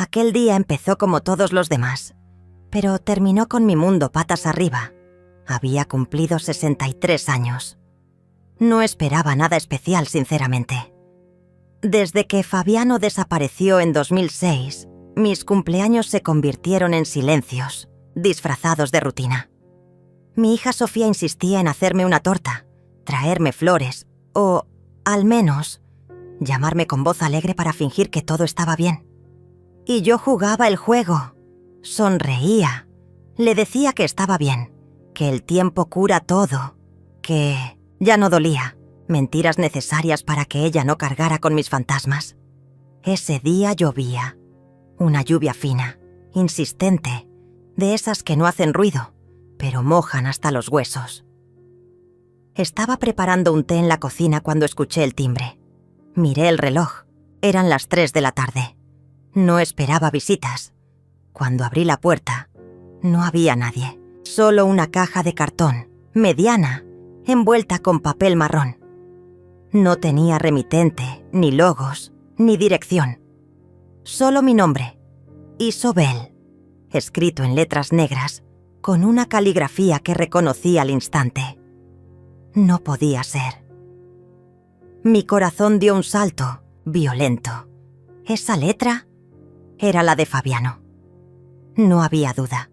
Aquel día empezó como todos los demás, pero terminó con mi mundo patas arriba. Había cumplido 63 años. No esperaba nada especial, sinceramente. Desde que Fabiano desapareció en 2006, mis cumpleaños se convirtieron en silencios, disfrazados de rutina. Mi hija Sofía insistía en hacerme una torta, traerme flores o, al menos, llamarme con voz alegre para fingir que todo estaba bien. Y yo jugaba el juego, sonreía, le decía que estaba bien, que el tiempo cura todo, que ya no dolía, mentiras necesarias para que ella no cargara con mis fantasmas. Ese día llovía, una lluvia fina, insistente, de esas que no hacen ruido, pero mojan hasta los huesos. Estaba preparando un té en la cocina cuando escuché el timbre. Miré el reloj, eran las 3 de la tarde. No esperaba visitas. Cuando abrí la puerta, no había nadie, solo una caja de cartón, mediana, envuelta con papel marrón. No tenía remitente, ni logos, ni dirección. Solo mi nombre, Isobel, escrito en letras negras, con una caligrafía que reconocí al instante. No podía ser. Mi corazón dio un salto, violento. ¿Esa letra? Era la de Fabiano. No había duda.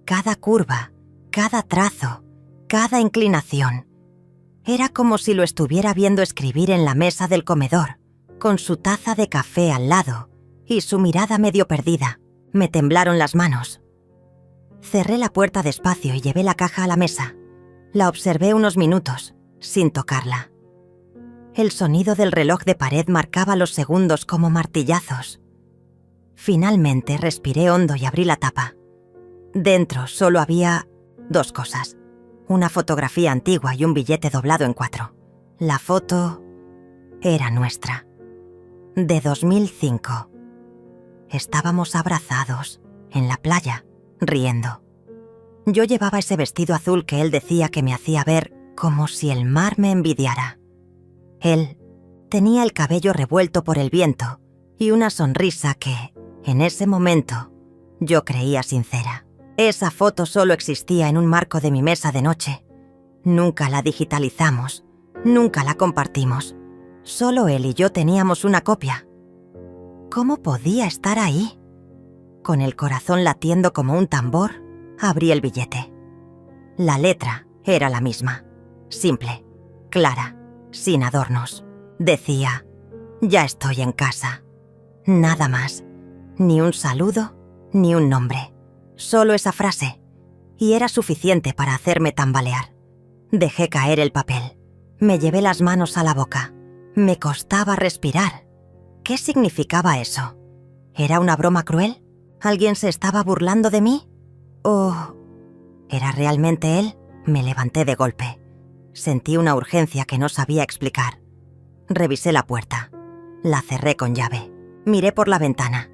Cada curva, cada trazo, cada inclinación. Era como si lo estuviera viendo escribir en la mesa del comedor, con su taza de café al lado y su mirada medio perdida. Me temblaron las manos. Cerré la puerta despacio y llevé la caja a la mesa. La observé unos minutos, sin tocarla. El sonido del reloj de pared marcaba los segundos como martillazos. Finalmente respiré hondo y abrí la tapa. Dentro solo había 2 cosas. Una fotografía antigua y un billete doblado en 4. La foto era nuestra. De 2005. Estábamos abrazados, en la playa, riendo. Yo llevaba ese vestido azul que él decía que me hacía ver como si el mar me envidiara. Él tenía el cabello revuelto por el viento y una sonrisa que, en ese momento, yo creía sincera. Esa foto solo existía en un marco de mi mesa de noche. Nunca la digitalizamos, nunca la compartimos. Solo él y yo teníamos una copia. ¿Cómo podía estar ahí? Con el corazón latiendo como un tambor, abrí el billete. La letra era la misma, simple, clara, sin adornos. Decía, ya estoy en casa. Nada más, ni un saludo, ni un nombre. Solo esa frase, y era suficiente para hacerme tambalear. Dejé caer el papel. Me llevé las manos a la boca. Me costaba respirar. ¿Qué significaba eso? ¿Era una broma cruel? ¿Alguien se estaba burlando de mí? ¿O era realmente él? Me levanté de golpe. Sentí una urgencia que no sabía explicar. Revisé la puerta. La cerré con llave. Miré por la ventana.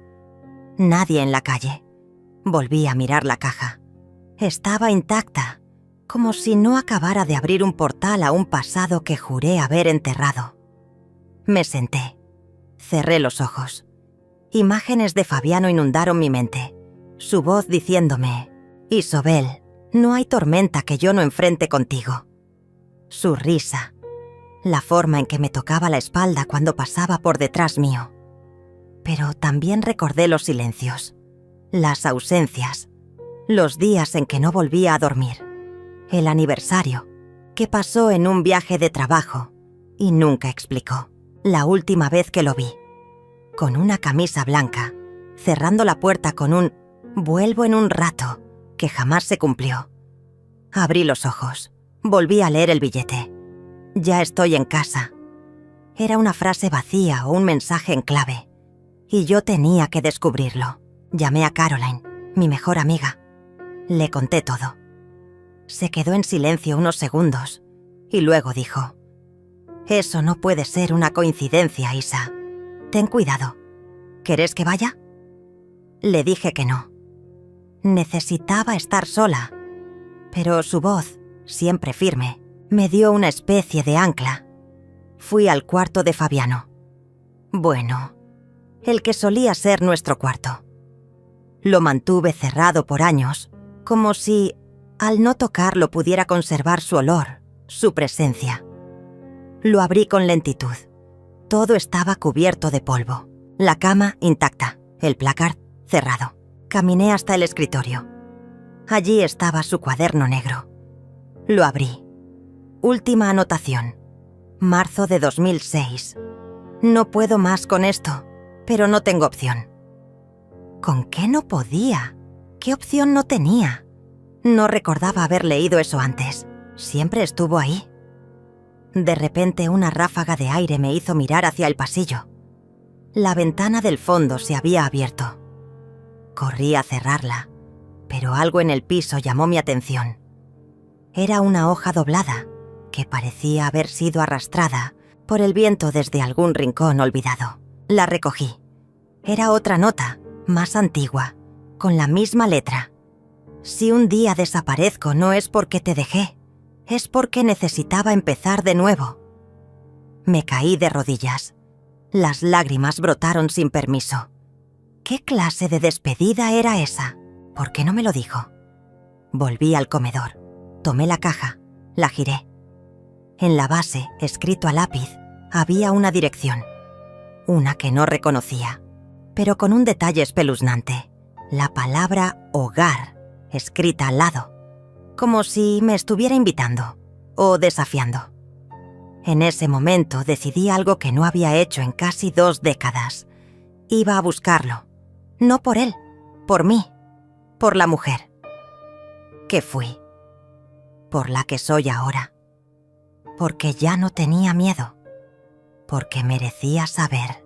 Nadie en la calle. Volví a mirar la caja. Estaba intacta, como si no acabara de abrir un portal a un pasado que juré haber enterrado. Me senté. Cerré los ojos. Imágenes de Fabiano inundaron mi mente. Su voz diciéndome, Isobel, no hay tormenta que yo no enfrente contigo. Su risa. La forma en que me tocaba la espalda cuando pasaba por detrás mío. Pero también recordé los silencios, las ausencias, los días en que no volvía a dormir, el aniversario, que pasó en un viaje de trabajo y nunca explicó. La última vez que lo vi, con una camisa blanca, cerrando la puerta con un «vuelvo en un rato», que jamás se cumplió. Abrí los ojos, volví a leer el billete. «Ya estoy en casa». Era una frase vacía o un mensaje en clave, y yo tenía que descubrirlo. Llamé a Caroline, mi mejor amiga. Le conté todo. Se quedó en silencio unos segundos, y luego dijo, «Eso no puede ser una coincidencia, Isa. Ten cuidado. ¿Querés que vaya?» Le dije que no. Necesitaba estar sola, pero su voz, siempre firme, me dio una especie de ancla. Fui al cuarto de Fabiano. Bueno, el que solía ser nuestro cuarto. Lo mantuve cerrado por años, como si, al no tocarlo, pudiera conservar su olor, su presencia. Lo abrí con lentitud. Todo estaba cubierto de polvo. La cama intacta, el placard cerrado. Caminé hasta el escritorio. Allí estaba su cuaderno negro. Lo abrí. Última anotación. Marzo de 2006. No puedo más con esto, pero no tengo opción. ¿Con qué no podía? ¿Qué opción no tenía? No recordaba haber leído eso antes. Siempre estuvo ahí. De repente una ráfaga de aire me hizo mirar hacia el pasillo. La ventana del fondo se había abierto. Corrí a cerrarla, pero algo en el piso llamó mi atención. Era una hoja doblada que parecía haber sido arrastrada por el viento desde algún rincón olvidado. La recogí. Era otra nota, más antigua, con la misma letra. Si un día desaparezco no es porque te dejé, es porque necesitaba empezar de nuevo. Me caí de rodillas. Las lágrimas brotaron sin permiso. ¿Qué clase de despedida era esa? ¿Por qué no me lo dijo? Volví al comedor. Tomé la caja, la giré. En la base, escrito a lápiz, había una dirección. Una que no reconocía, pero con un detalle espeluznante. La palabra hogar, escrita al lado, como si me estuviera invitando o desafiando. En ese momento decidí algo que no había hecho en casi 2 décadas. Iba a buscarlo. No por él, por mí, por la mujer que fui, por la que soy ahora, porque ya no tenía miedo, porque merecía saber.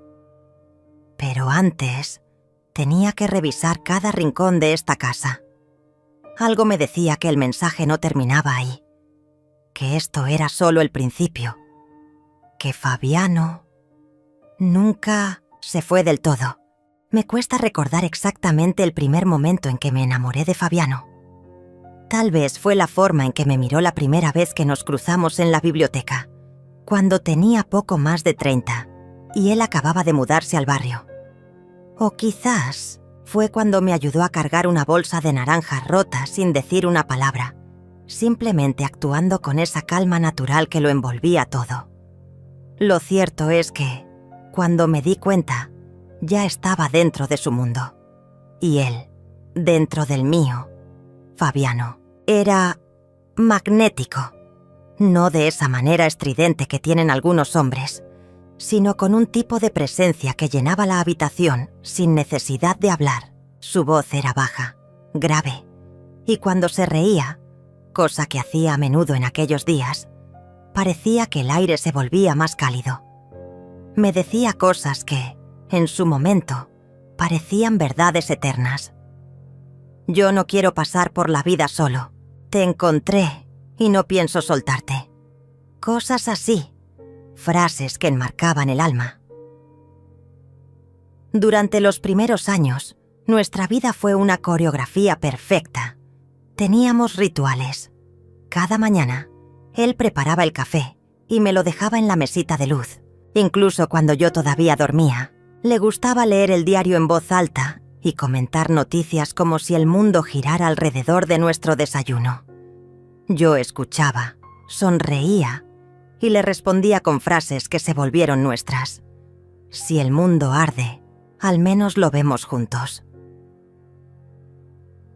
Pero antes tenía que revisar cada rincón de esta casa. Algo me decía que el mensaje no terminaba ahí, que esto era solo el principio, que Fabiano nunca se fue del todo. Me cuesta recordar exactamente el primer momento en que me enamoré de Fabiano. Tal vez fue la forma en que me miró la primera vez que nos cruzamos en la biblioteca, cuando tenía poco más de 30 y él acababa de mudarse al barrio. O quizás fue cuando me ayudó a cargar una bolsa de naranjas rotas sin decir una palabra, simplemente actuando con esa calma natural que lo envolvía todo. Lo cierto es que, cuando me di cuenta, ya estaba dentro de su mundo. Y él, dentro del mío. Fabiano era magnético. No de esa manera estridente que tienen algunos hombres, sino con un tipo de presencia que llenaba la habitación sin necesidad de hablar. Su voz era baja, grave, y cuando se reía, cosa que hacía a menudo en aquellos días, parecía que el aire se volvía más cálido. Me decía cosas que, en su momento, parecían verdades eternas. Yo no quiero pasar por la vida solo. Te encontré y no pienso soltarte. Cosas así, frases que enmarcaban el alma. Durante los primeros años, nuestra vida fue una coreografía perfecta. Teníamos rituales. Cada mañana, él preparaba el café y me lo dejaba en la mesita de luz. Incluso cuando yo todavía dormía, le gustaba leer el diario en voz alta y comentar noticias como si el mundo girara alrededor de nuestro desayuno. Yo escuchaba, sonreía y le respondía con frases que se volvieron nuestras. Si el mundo arde, al menos lo vemos juntos.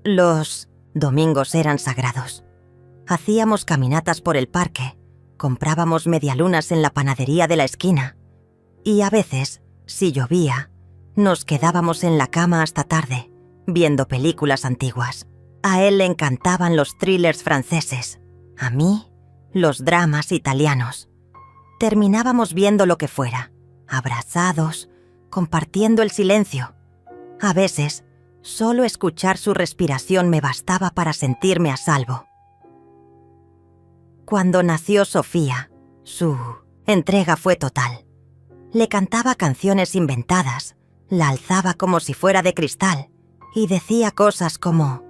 Los domingos eran sagrados. Hacíamos caminatas por el parque, comprábamos medialunas en la panadería de la esquina y a veces, si llovía, nos quedábamos en la cama hasta tarde, viendo películas antiguas. A él le encantaban los thrillers franceses, a mí, los dramas italianos. Terminábamos viendo lo que fuera, abrazados, compartiendo el silencio. A veces, solo escuchar su respiración me bastaba para sentirme a salvo. Cuando nació Sofía, su entrega fue total. Le cantaba canciones inventadas, la alzaba como si fuera de cristal y decía cosas como: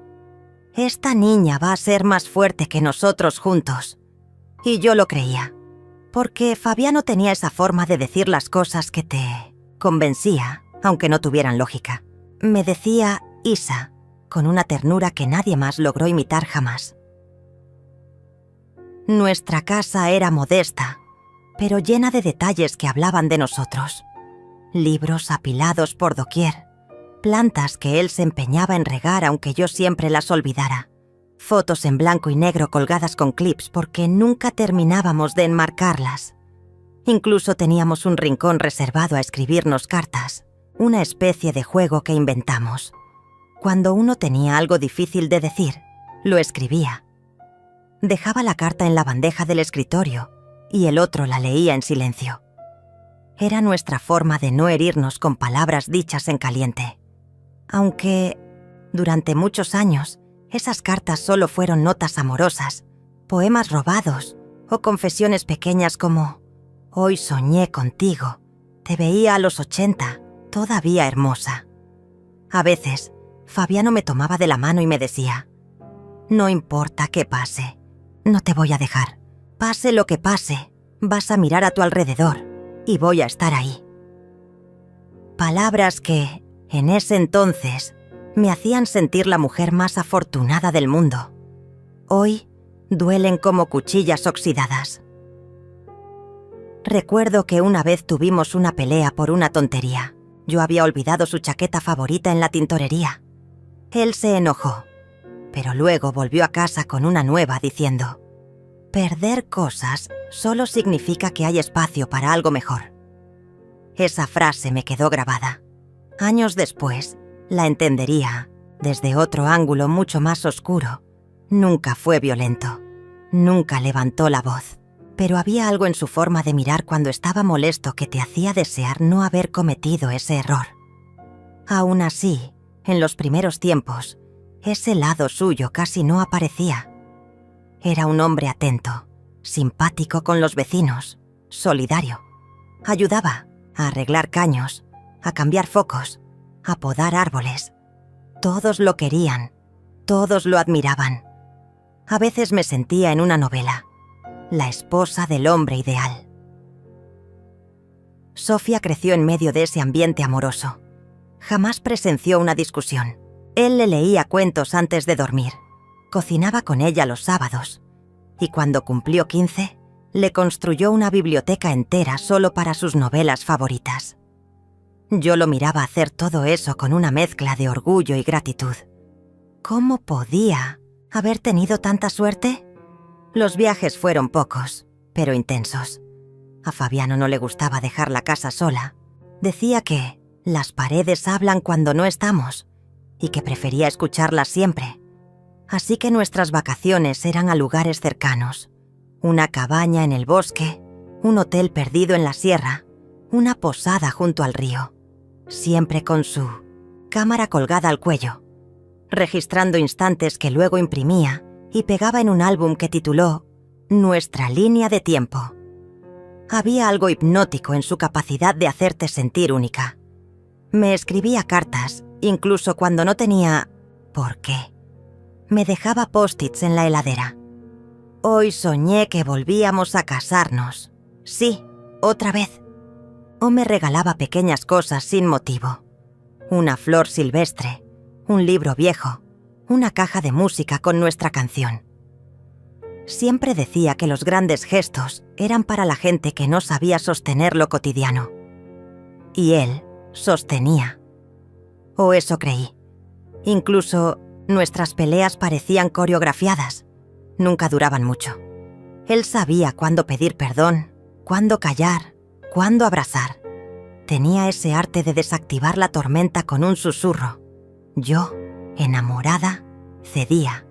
«Esta niña va a ser más fuerte que nosotros juntos». Y yo lo creía, porque Fabiano tenía esa forma de decir las cosas que te convencía, aunque no tuvieran lógica. Me decía Isa, con una ternura que nadie más logró imitar jamás. Nuestra casa era modesta, pero llena de detalles que hablaban de nosotros. Libros apilados por doquier, plantas que él se empeñaba en regar aunque yo siempre las olvidara, fotos en blanco y negro colgadas con clips porque nunca terminábamos de enmarcarlas. Incluso teníamos un rincón reservado a escribirnos cartas, una especie de juego que inventamos. Cuando uno tenía algo difícil de decir, lo escribía. Dejaba la carta en la bandeja del escritorio y el otro la leía en silencio. Era nuestra forma de no herirnos con palabras dichas en caliente. Aunque, durante muchos años, esas cartas solo fueron notas amorosas, poemas robados o confesiones pequeñas como «Hoy soñé contigo, te veía a los 80, todavía hermosa». A veces, Fabiano me tomaba de la mano y me decía «No importa qué pase, no te voy a dejar. Pase lo que pase, vas a mirar a tu alrededor y voy a estar ahí». Palabras que, en ese entonces, me hacían sentir la mujer más afortunada del mundo. Hoy, duelen como cuchillas oxidadas. Recuerdo que una vez tuvimos una pelea por una tontería. Yo había olvidado su chaqueta favorita en la tintorería. Él se enojó, pero luego volvió a casa con una nueva diciendo: «Perder cosas solo significa que hay espacio para algo mejor». Esa frase me quedó grabada. Años después, la entendería desde otro ángulo mucho más oscuro. Nunca fue violento, nunca levantó la voz, pero había algo en su forma de mirar cuando estaba molesto que te hacía desear no haber cometido ese error. Aún así, en los primeros tiempos, ese lado suyo casi no aparecía. Era un hombre atento, simpático con los vecinos, solidario. Ayudaba a arreglar caños, a cambiar focos, a podar árboles. Todos lo querían, todos lo admiraban. A veces me sentía en una novela, la esposa del hombre ideal. Sofía creció en medio de ese ambiente amoroso. Jamás presenció una discusión. Él le leía cuentos antes de dormir. Cocinaba con ella los sábados. Y cuando cumplió 15, le construyó una biblioteca entera solo para sus novelas favoritas. Yo lo miraba hacer todo eso con una mezcla de orgullo y gratitud. ¿Cómo podía haber tenido tanta suerte? Los viajes fueron pocos, pero intensos. A Fabiano no le gustaba dejar la casa sola. Decía que las paredes hablan cuando no estamos y que prefería escucharlas siempre. Así que nuestras vacaciones eran a lugares cercanos. Una cabaña en el bosque, un hotel perdido en la sierra, una posada junto al río. Siempre con su cámara colgada al cuello, registrando instantes que luego imprimía y pegaba en un álbum que tituló Nuestra línea de tiempo. Había algo hipnótico en su capacidad de hacerte sentir única. Me escribía cartas, incluso cuando no tenía por qué. Me dejaba post-its en la heladera. Hoy soñé que volvíamos a casarnos. Sí, otra vez. O me regalaba pequeñas cosas sin motivo. Una flor silvestre, un libro viejo, una caja de música con nuestra canción. Siempre decía que los grandes gestos eran para la gente que no sabía sostener lo cotidiano. Y él sostenía. O eso creí. Incluso nuestras peleas parecían coreografiadas. Nunca duraban mucho. Él sabía cuándo pedir perdón, cuándo callar, cuándo abrazar. Tenía ese arte de desactivar la tormenta con un susurro. Yo, enamorada, cedía.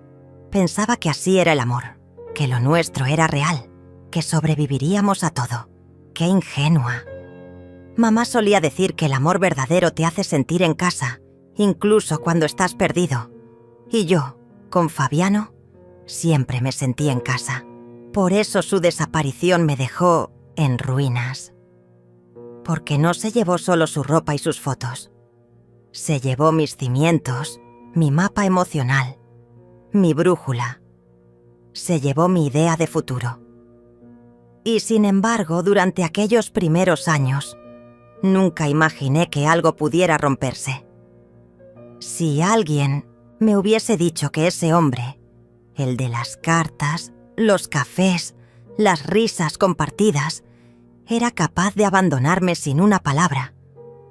Pensaba que así era el amor, que lo nuestro era real, que sobreviviríamos a todo. ¡Qué ingenua! Mamá solía decir que el amor verdadero te hace sentir en casa, incluso cuando estás perdido. Y yo, con Fabiano, siempre me sentí en casa. Por eso su desaparición me dejó en ruinas. Porque no se llevó solo su ropa y sus fotos. Se llevó mis cimientos, mi mapa emocional, mi brújula. Se llevó mi idea de futuro. Y sin embargo, durante aquellos primeros años, nunca imaginé que algo pudiera romperse. Si alguien me hubiese dicho que ese hombre, el de las cartas, los cafés, las risas compartidas, era capaz de abandonarme sin una palabra,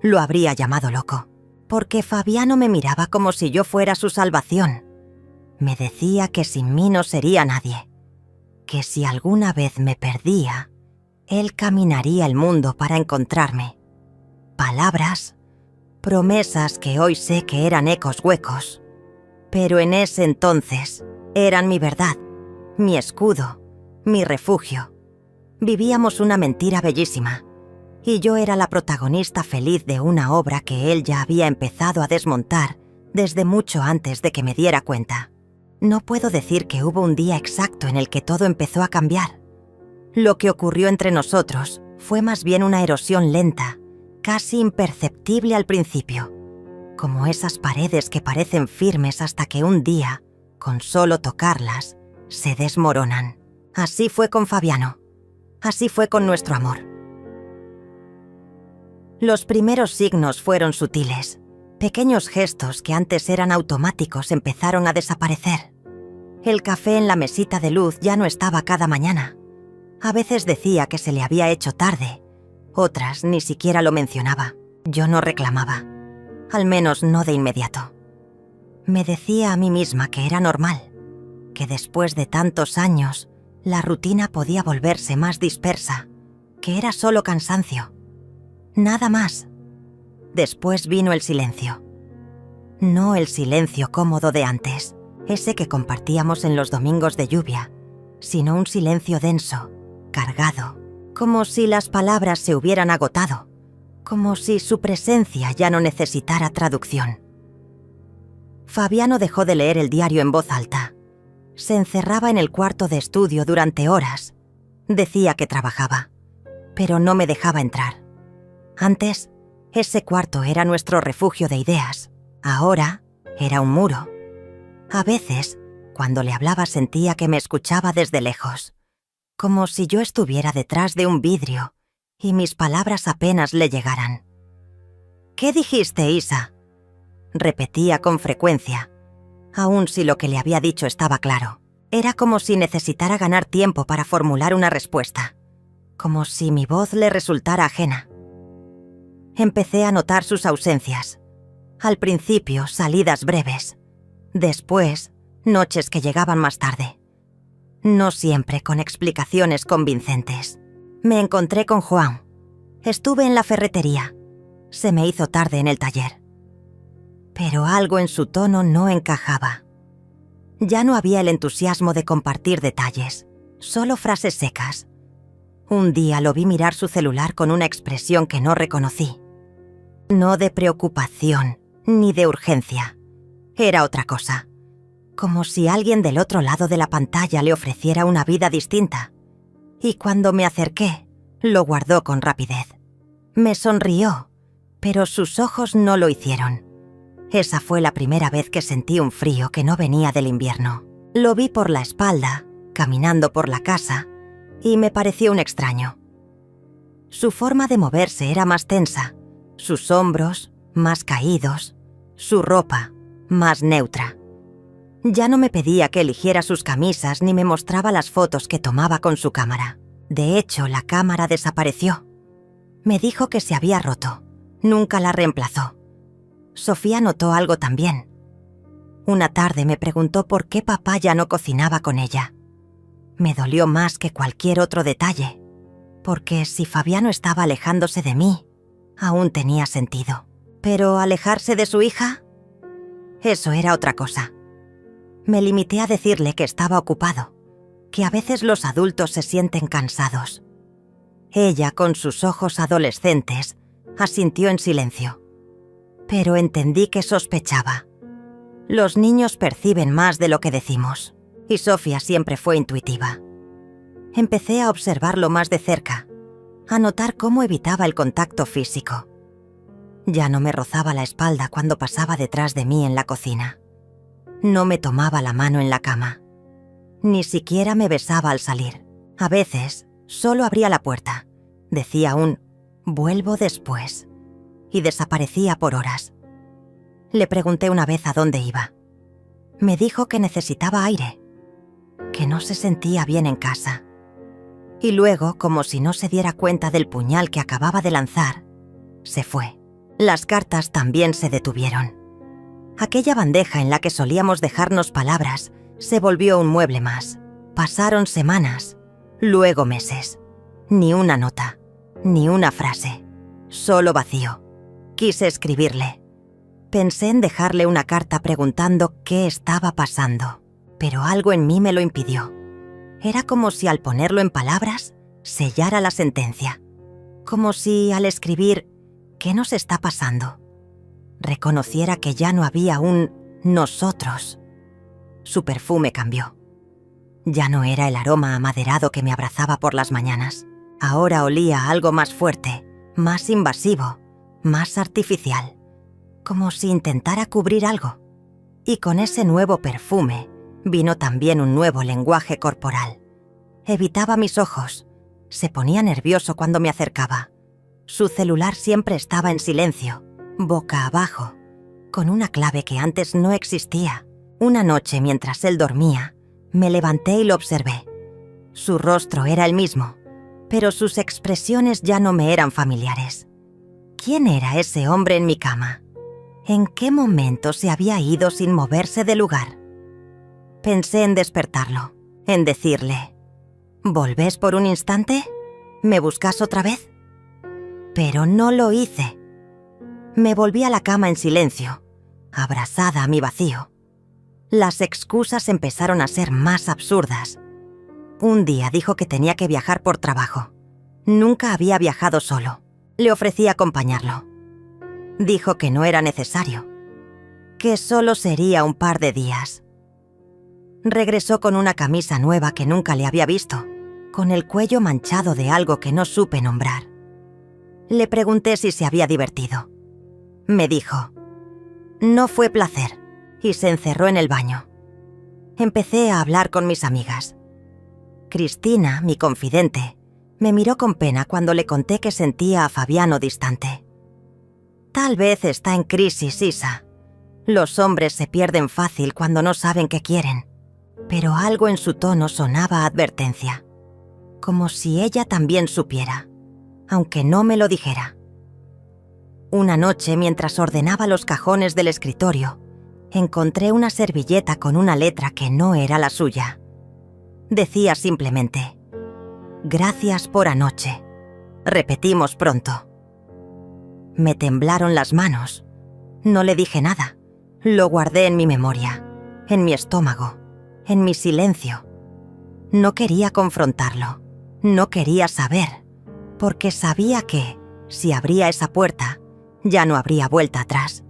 lo habría llamado loco, porque Fabiano me miraba como si yo fuera su salvación. Me decía que sin mí no sería nadie, que si alguna vez me perdía, él caminaría el mundo para encontrarme. Palabras, promesas que hoy sé que eran ecos huecos, pero en ese entonces eran mi verdad, mi escudo, mi refugio. Vivíamos una mentira bellísima, y yo era la protagonista feliz de una obra que él ya había empezado a desmontar desde mucho antes de que me diera cuenta. No puedo decir que hubo un día exacto en el que todo empezó a cambiar. Lo que ocurrió entre nosotros fue más bien una erosión lenta, casi imperceptible al principio, como esas paredes que parecen firmes hasta que un día, con solo tocarlas, se desmoronan. Así fue con Fabiano. Así fue con nuestro amor. Los primeros signos fueron sutiles. Pequeños gestos que antes eran automáticos empezaron a desaparecer. El café en la mesita de luz ya no estaba cada mañana. A veces decía que se le había hecho tarde. Otras ni siquiera lo mencionaba. Yo no reclamaba. Al menos no de inmediato. Me decía a mí misma que era normal, que después de tantos años la rutina podía volverse más dispersa, que era solo cansancio. Nada más. Después vino el silencio. No el silencio cómodo de antes, ese que compartíamos en los domingos de lluvia, sino un silencio denso, cargado, como si las palabras se hubieran agotado, como si su presencia ya no necesitara traducción. Fabiano dejó de leer el diario en voz alta. Se encerraba en el cuarto de estudio durante horas. Decía que trabajaba, pero no me dejaba entrar. Antes, ese cuarto era nuestro refugio de ideas. Ahora, era un muro. A veces, cuando le hablaba sentía que me escuchaba desde lejos, como si yo estuviera detrás de un vidrio y mis palabras apenas le llegaran. «¿Qué dijiste, Isa?», repetía con frecuencia, aun si lo que le había dicho estaba claro. Era como si necesitara ganar tiempo para formular una respuesta, como si mi voz le resultara ajena. Empecé a notar sus ausencias. Al principio, salidas breves. Después, noches que llegaban más tarde. No siempre con explicaciones convincentes. Me encontré con Juan. Estuve en la ferretería. Se me hizo tarde en el taller. Pero algo en su tono no encajaba. Ya no había el entusiasmo de compartir detalles, solo frases secas. Un día lo vi mirar su celular con una expresión que no reconocí. No de preocupación, ni de urgencia. Era otra cosa. Como si alguien del otro lado de la pantalla le ofreciera una vida distinta. Y cuando me acerqué, lo guardó con rapidez. Me sonrió, pero sus ojos no lo hicieron. Esa fue la primera vez que sentí un frío que no venía del invierno. Lo vi por la espalda, caminando por la casa, y me pareció un extraño. Su forma de moverse era más tensa, sus hombros más caídos, su ropa más neutra. Ya no me pedía que eligiera sus camisas ni me mostraba las fotos que tomaba con su cámara. De hecho, la cámara desapareció. Me dijo que se había roto. Nunca la reemplazó. Sofía notó algo también. Una tarde me preguntó por qué papá ya no cocinaba con ella. Me dolió más que cualquier otro detalle, porque si Fabiano estaba alejándose de mí, aún tenía sentido. Pero alejarse de su hija, eso era otra cosa. Me limité a decirle que estaba ocupado, que a veces los adultos se sienten cansados. Ella, con sus ojos adolescentes, asintió en silencio. Pero entendí que sospechaba. Los niños perciben más de lo que decimos, y Sofía siempre fue intuitiva. Empecé a observarlo más de cerca, a notar cómo evitaba el contacto físico. Ya no me rozaba la espalda cuando pasaba detrás de mí en la cocina. No me tomaba la mano en la cama. Ni siquiera me besaba al salir. A veces, solo abría la puerta. Decía un «vuelvo después» y desaparecía por horas. Le pregunté una vez a dónde iba. Me dijo que necesitaba aire, que no se sentía bien en casa. Y luego, como si no se diera cuenta del puñal que acababa de lanzar, se fue. Las cartas también se detuvieron. Aquella bandeja en la que solíamos dejarnos palabras se volvió un mueble más. Pasaron semanas, luego meses. Ni una nota, ni una frase. Solo vacío. Quise escribirle. Pensé en dejarle una carta preguntando qué estaba pasando, pero algo en mí me lo impidió. Era como si al ponerlo en palabras sellara la sentencia. Como si al escribir ¿qué nos está pasando?, reconociera que ya no había un nosotros. Su perfume cambió. Ya no era el aroma amaderado que me abrazaba por las mañanas. Ahora olía a algo más fuerte, más invasivo, más artificial, como si intentara cubrir algo. Y con ese nuevo perfume vino también un nuevo lenguaje corporal. Evitaba mis ojos. Se ponía nervioso cuando me acercaba. Su celular siempre estaba en silencio, boca abajo, con una clave que antes no existía. Una noche, mientras él dormía, me levanté y lo observé. Su rostro era el mismo, pero sus expresiones ya no me eran familiares. ¿Quién era ese hombre en mi cama? ¿En qué momento se había ido sin moverse del lugar? Pensé en despertarlo, en decirle: ¿volvés por un instante? ¿Me buscas otra vez? Pero no lo hice. Me volví a la cama en silencio, abrazada a mi vacío. Las excusas empezaron a ser más absurdas. Un día dijo que tenía que viajar por trabajo. Nunca había viajado solo. Le ofrecí acompañarlo. Dijo que no era necesario, que solo sería un par de días. Regresó con una camisa nueva que nunca le había visto, con el cuello manchado de algo que no supe nombrar. Le pregunté si se había divertido. Me dijo: no fue placer, y se encerró en el baño. Empecé a hablar con mis amigas. Cristina, mi confidente, me miró con pena cuando le conté que sentía a Fabiano distante. Tal vez está en crisis, Isa. Los hombres se pierden fácil cuando no saben qué quieren. Pero algo en su tono sonaba a advertencia, como si ella también supiera, aunque no me lo dijera. Una noche, mientras ordenaba los cajones del escritorio, encontré una servilleta con una letra que no era la suya. Decía simplemente: gracias por anoche. Repetimos pronto. Me temblaron las manos. No le dije nada. Lo guardé en mi memoria, en mi estómago, en mi silencio. No quería confrontarlo. No quería saber, porque sabía que, si abría esa puerta, ya no habría vuelta atrás.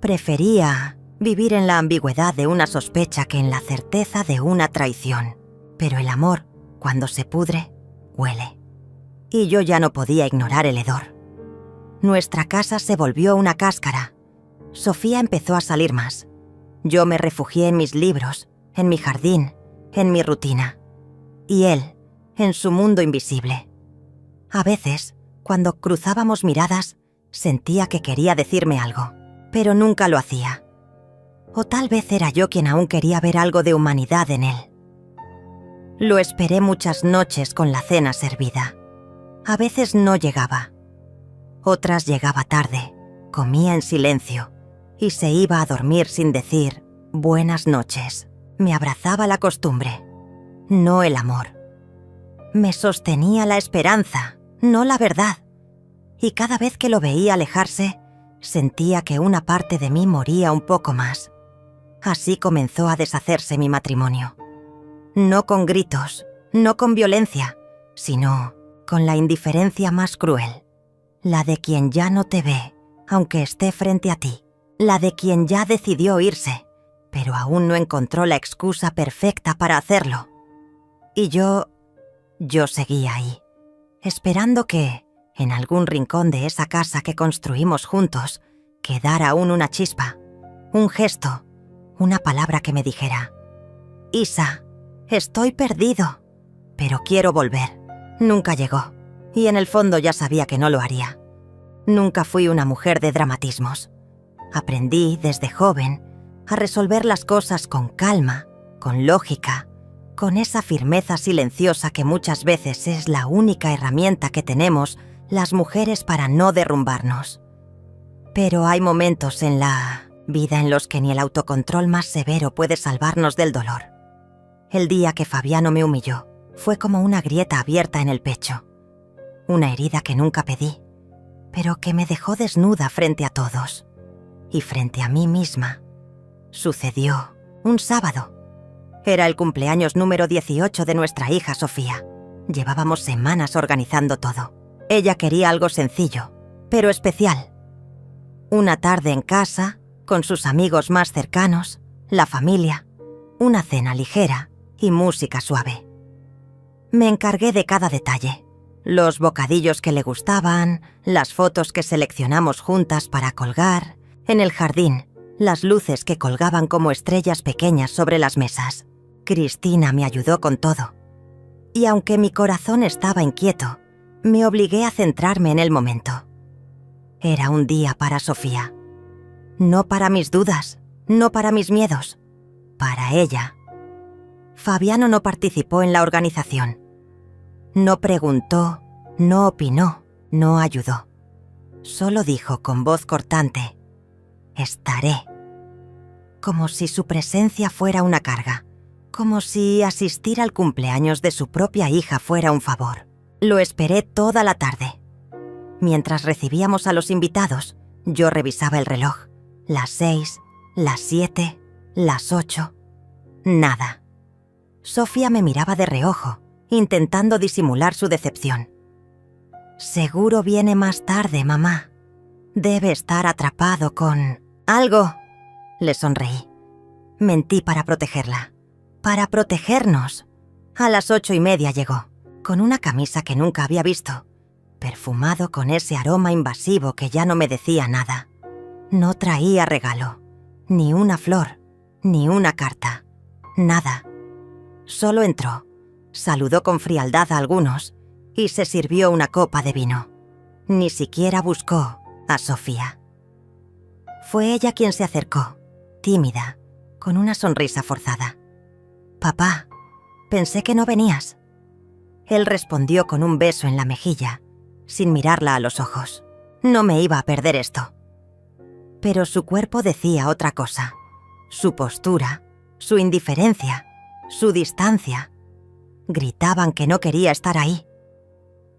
Prefería vivir en la ambigüedad de una sospecha que en la certeza de una traición. Pero el amor, cuando se pudre, huele. Y yo ya no podía ignorar el hedor. Nuestra casa se volvió una cáscara. Sofía empezó a salir más. Yo me refugié en mis libros, en mi jardín, en mi rutina. Y él, en su mundo invisible. A veces, cuando cruzábamos miradas, sentía que quería decirme algo, pero nunca lo hacía. O tal vez era yo quien aún quería ver algo de humanidad en él. Lo esperé muchas noches con la cena servida. A veces no llegaba. Otras llegaba tarde, comía en silencio y se iba a dormir sin decir buenas noches. Me abrazaba la costumbre, no el amor. Me sostenía la esperanza, no la verdad. Y cada vez que lo veía alejarse, sentía que una parte de mí moría un poco más. Así comenzó a deshacerse mi matrimonio. No con gritos, no con violencia, sino con la indiferencia más cruel. La de quien ya no te ve, aunque esté frente a ti. La de quien ya decidió irse, pero aún no encontró la excusa perfecta para hacerlo. Y yo seguía ahí, esperando que, en algún rincón de esa casa que construimos juntos, quedara aún una chispa, un gesto, una palabra que me dijera: Isa, estoy perdido, pero quiero volver. Nunca llegó, y en el fondo ya sabía que no lo haría. Nunca fui una mujer de dramatismos. Aprendí, desde joven, a resolver las cosas con calma, con lógica, con esa firmeza silenciosa que muchas veces es la única herramienta que tenemos las mujeres para no derrumbarnos. Pero hay momentos en la vida en los que ni el autocontrol más severo puede salvarnos del dolor. El día que Fabiano me humilló fue como una grieta abierta en el pecho, una herida que nunca pedí, pero que me dejó desnuda frente a todos y frente a mí misma. Sucedió un sábado. Era el cumpleaños número 18 de nuestra hija Sofía. Llevábamos semanas organizando todo. Ella quería algo sencillo, pero especial. Una tarde en casa, con sus amigos más cercanos, la familia, una cena ligera y música suave. Me encargué de cada detalle. Los bocadillos que le gustaban, las fotos que seleccionamos juntas para colgar, en el jardín, las luces que colgaban como estrellas pequeñas sobre las mesas. Cristina me ayudó con todo. Y aunque mi corazón estaba inquieto, me obligué a centrarme en el momento. Era un día para Sofía. No para mis dudas, no para mis miedos, para ella. Fabiano no participó en la organización. No preguntó, no opinó, no ayudó. Solo dijo con voz cortante: estaré. Como si su presencia fuera una carga, como si asistir al cumpleaños de su propia hija fuera un favor. Lo esperé toda la tarde. Mientras recibíamos a los invitados, yo revisaba el reloj. Las 6, las 7, las 8. Nada. Sofía me miraba de reojo, intentando disimular su decepción. Seguro viene más tarde, mamá. Debe estar atrapado con algo. Le sonreí. Mentí para protegerla. Para protegernos. A las 8:30 llegó, con una camisa que nunca había visto, perfumado con ese aroma invasivo que ya no me decía nada. No traía regalo, ni una flor, ni una carta, nada. Solo entró, saludó con frialdad a algunos y se sirvió una copa de vino. Ni siquiera buscó a Sofía. Fue ella quien se acercó, tímida, con una sonrisa forzada. «Papá, pensé que no venías». Él respondió con un beso en la mejilla, sin mirarla a los ojos. No me iba a perder esto. Pero su cuerpo decía otra cosa. Su postura, su indiferencia, su distancia. Gritaban que no quería estar ahí.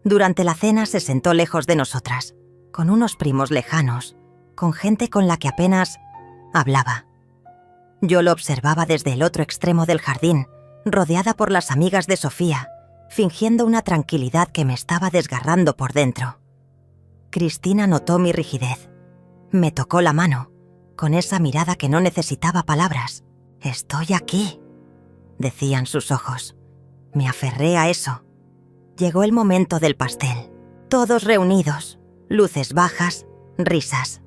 Durante la cena se sentó lejos de nosotras, con unos primos lejanos, con gente con la que apenas hablaba. Yo lo observaba desde el otro extremo del jardín, rodeada por las amigas de Sofía, fingiendo una tranquilidad que me estaba desgarrando por dentro. Cristina notó mi rigidez. Me tocó la mano, con esa mirada que no necesitaba palabras. «Estoy aquí», decían sus ojos. Me aferré a eso. Llegó el momento del pastel. Todos reunidos, luces bajas, risas.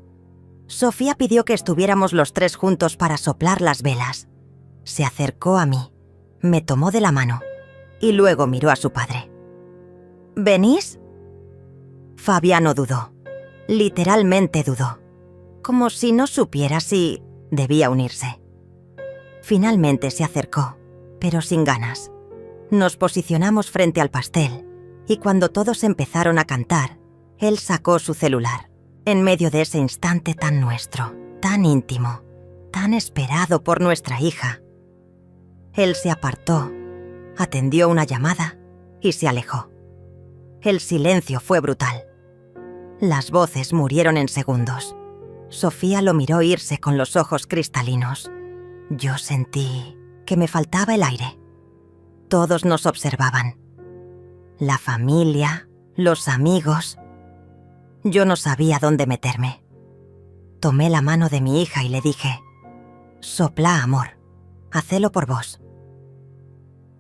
Sofía pidió que estuviéramos los tres juntos para soplar las velas. Se acercó a mí, me tomó de la mano y luego miró a su padre. «¿Venís?» Fabiano dudó. Literalmente dudó. Como si no supiera si debía unirse. Finalmente se acercó, pero sin ganas. Nos posicionamos frente al pastel y cuando todos empezaron a cantar, él sacó su celular. En medio de ese instante tan nuestro, tan íntimo, tan esperado por nuestra hija. Él se apartó, atendió una llamada y se alejó. El silencio fue brutal. Las voces murieron en segundos. Sofía lo miró irse con los ojos cristalinos. Yo sentí que me faltaba el aire. Todos nos observaban. La familia, los amigos. Yo no sabía dónde meterme. Tomé la mano de mi hija y le dije: «Sopla, amor, hacelo por vos».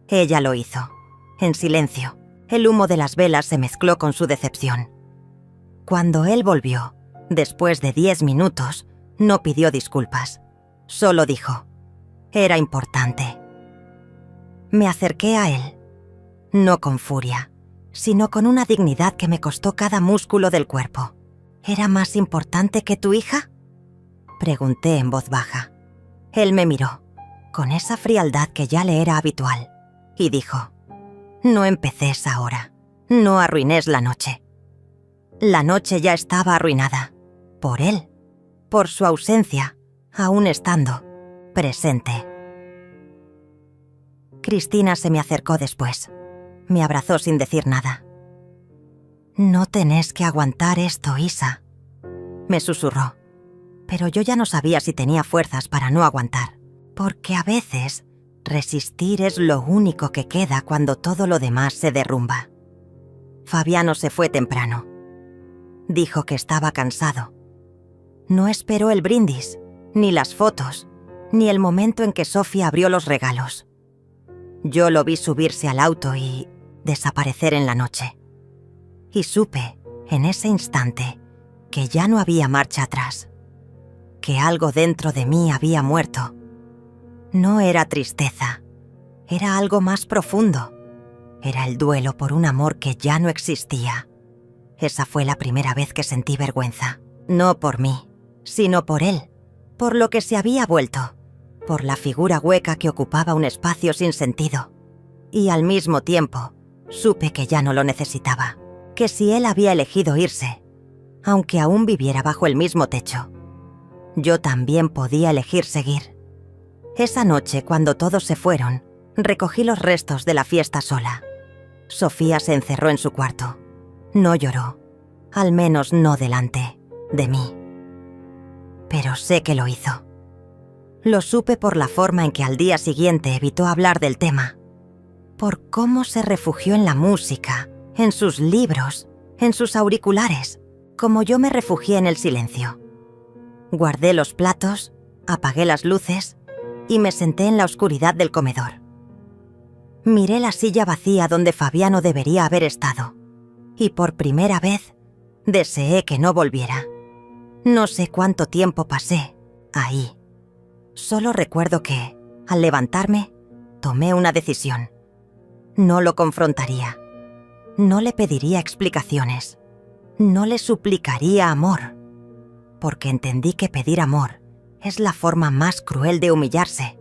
Ella lo hizo, en silencio. El humo de las velas se mezcló con su decepción. Cuando él volvió, después de 10 minutos, no pidió disculpas. Solo dijo: «Era importante». Me acerqué a él, no con furia, sino con una dignidad que me costó cada músculo del cuerpo. «¿Era más importante que tu hija?», Pregunté en voz baja. Él me miró, con esa frialdad que ya le era habitual, y dijo: «No empeces ahora, no arruines la noche». La noche ya estaba arruinada, por él, por su ausencia, aún estando presente. Cristina se me acercó después. Me abrazó sin decir nada. «No tenés que aguantar esto, Isa», me susurró. Pero yo ya no sabía si tenía fuerzas para no aguantar, porque a veces resistir es lo único que queda cuando todo lo demás se derrumba. Fabiano se fue temprano. Dijo que estaba cansado. No esperó el brindis, ni las fotos, ni el momento en que Sofía abrió los regalos. Yo lo vi subirse al auto y desaparecer en la noche. Y supe, en ese instante, que ya no había marcha atrás, que algo dentro de mí había muerto. No era tristeza, era algo más profundo. Era el duelo por un amor que ya no existía. Esa fue la primera vez que sentí vergüenza, no por mí, sino por él, por lo que se había vuelto, por la figura hueca que ocupaba un espacio sin sentido. Y al mismo tiempo, supe que ya no lo necesitaba, que si él había elegido irse, aunque aún viviera bajo el mismo techo, yo también podía elegir seguir. Esa noche, cuando todos se fueron, recogí los restos de la fiesta sola. Sofía se encerró en su cuarto. No lloró, al menos no delante de mí. Pero sé que lo hizo. Lo supe por la forma en que al día siguiente evitó hablar del tema, por cómo se refugió en la música, en sus libros, en sus auriculares, como yo me refugié en el silencio. Guardé los platos, apagué las luces y me senté en la oscuridad del comedor. Miré la silla vacía donde Fabiano debería haber estado y por primera vez deseé que no volviera. No sé cuánto tiempo pasé ahí. Solo recuerdo que, al levantarme, tomé una decisión. No lo confrontaría. No le pediría explicaciones. No le suplicaría amor. Porque entendí que pedir amor es la forma más cruel de humillarse.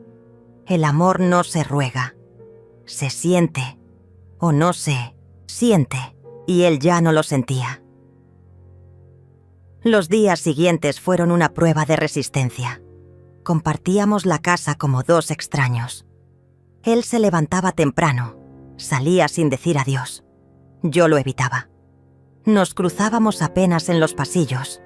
El amor no se ruega. Se siente. O no se siente. Y él ya no lo sentía. Los días siguientes fueron una prueba de resistencia. Compartíamos la casa como dos extraños. Él se levantaba temprano, salía sin decir adiós. Yo lo evitaba. Nos cruzábamos apenas en los pasillos.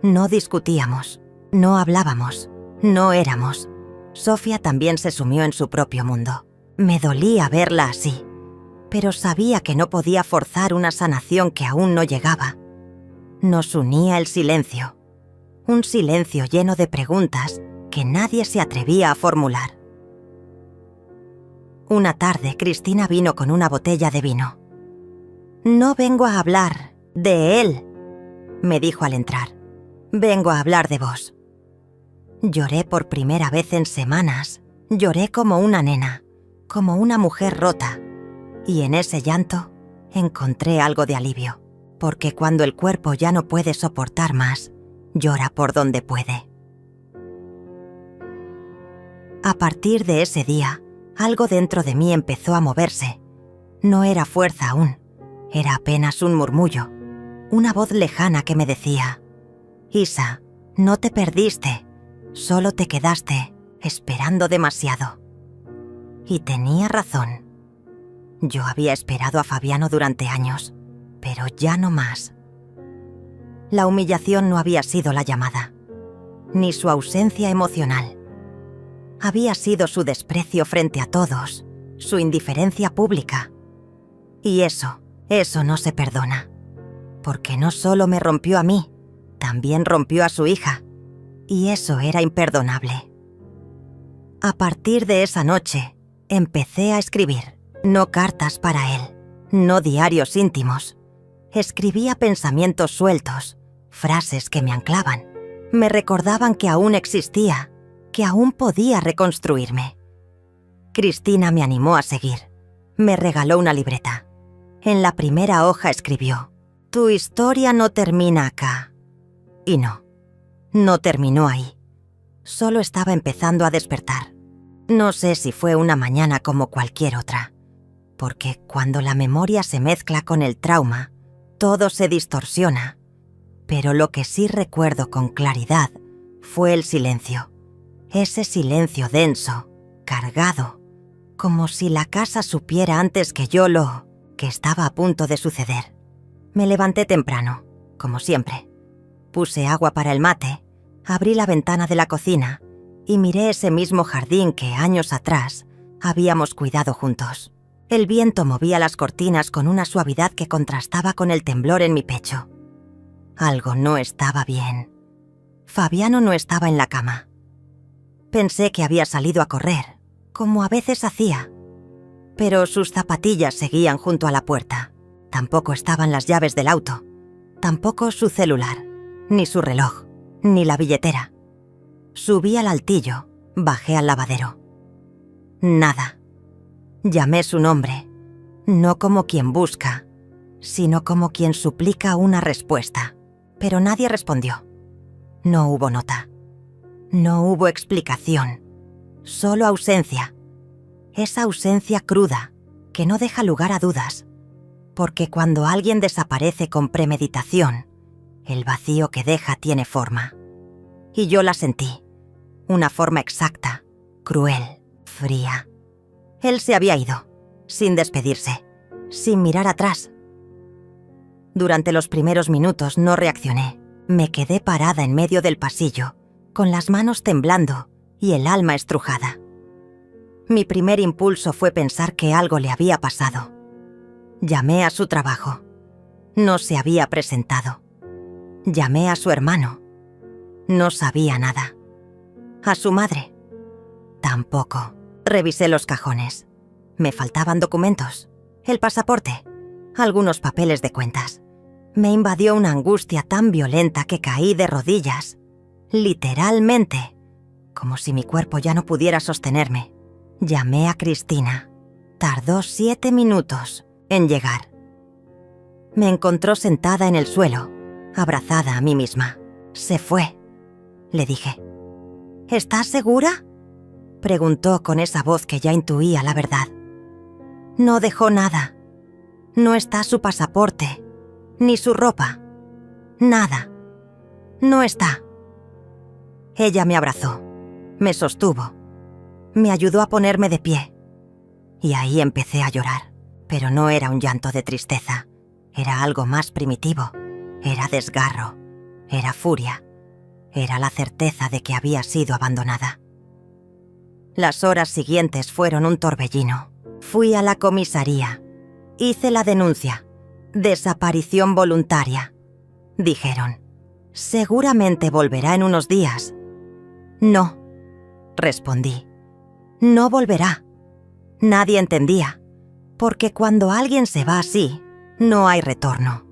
No discutíamos, no hablábamos, no éramos. Sofía también se sumió en su propio mundo. Me dolía verla así, pero sabía que no podía forzar una sanación que aún no llegaba. Nos unía el silencio, un silencio lleno de preguntas que nadie se atrevía a formular. Una tarde, Cristina vino con una botella de vino. «No vengo a hablar de él», me dijo al entrar. «Vengo a hablar de vos». Lloré por primera vez en semanas. Lloré como una nena, como una mujer rota. Y en ese llanto encontré algo de alivio, porque cuando el cuerpo ya no puede soportar más, llora por donde puede. A partir de ese día, algo dentro de mí empezó a moverse. No era fuerza aún, era apenas un murmullo, una voz lejana que me decía: «Isa, no te perdiste, solo te quedaste esperando demasiado». Y tenía razón. Yo había esperado a Fabiano durante años, pero ya no más. La humillación no había sido la llamada, ni su ausencia emocional. Había sido su desprecio frente a todos, su indiferencia pública. Y eso no se perdona, porque no solo me rompió a mí, también rompió a su hija, y eso era imperdonable. A partir de esa noche, empecé a escribir, no cartas para él, no diarios íntimos. Escribía pensamientos sueltos, frases que me anclaban, me recordaban que aún existía, que aún podía reconstruirme. Cristina me animó a seguir. Me regaló una libreta. En la primera hoja escribió: «Tu historia no termina acá». Y no terminó ahí. Solo estaba empezando a despertar. No sé si fue una mañana como cualquier otra, porque cuando la memoria se mezcla con el trauma, todo se distorsiona. Pero lo que sí recuerdo con claridad fue el silencio. Ese silencio denso, cargado, como si la casa supiera antes que yo lo que estaba a punto de suceder. Me levanté temprano, como siempre. Puse agua para el mate, abrí la ventana de la cocina y miré ese mismo jardín que años atrás habíamos cuidado juntos. El viento movía las cortinas con una suavidad que contrastaba con el temblor en mi pecho. Algo no estaba bien. Fabiano no estaba en la cama. Pensé que había salido a correr, como a veces hacía. Pero sus zapatillas seguían junto a la puerta. Tampoco estaban las llaves del auto. Tampoco su celular, ni su reloj, ni la billetera. Subí al altillo, bajé al lavadero. Nada. Llamé su nombre, no como quien busca, sino como quien suplica una respuesta. Pero nadie respondió. No hubo nota. No hubo explicación. Solo ausencia. Esa ausencia cruda, que no deja lugar a dudas. Porque cuando alguien desaparece con premeditación, el vacío que deja tiene forma. Y yo la sentí. Una forma exacta, cruel, fría. Él se había ido, sin despedirse, sin mirar atrás. Durante los primeros minutos no reaccioné. Me quedé parada en medio del pasillo, con las manos temblando y el alma estrujada. Mi primer impulso fue pensar que algo le había pasado. Llamé a su trabajo. No se había presentado. Llamé a su hermano. No sabía nada. A su madre. Tampoco. Revisé los cajones. Me faltaban documentos. El pasaporte. Algunos papeles de cuentas. Me invadió una angustia tan violenta que caí de rodillas. Literalmente. Como si mi cuerpo ya no pudiera sostenerme. Llamé a Cristina. Tardó 7 minutos en llegar. Me encontró sentada en el suelo, abrazada a mí misma. Se fue, le dije. ¿Estás segura?, preguntó con esa voz que ya intuía la verdad. No dejó nada. No está su pasaporte, ni su ropa. Nada. No está. Ella me abrazó, me sostuvo, me ayudó a ponerme de pie. Y ahí empecé a llorar. Pero no era un llanto de tristeza. Era algo más primitivo. Era desgarro. Era furia. Era la certeza de que había sido abandonada. Las horas siguientes fueron un torbellino. Fui a la comisaría. Hice la denuncia. Desaparición voluntaria. Dijeron, seguramente volverá en unos días. No, respondí. No volverá. Nadie entendía. Porque cuando alguien se va así, no hay retorno.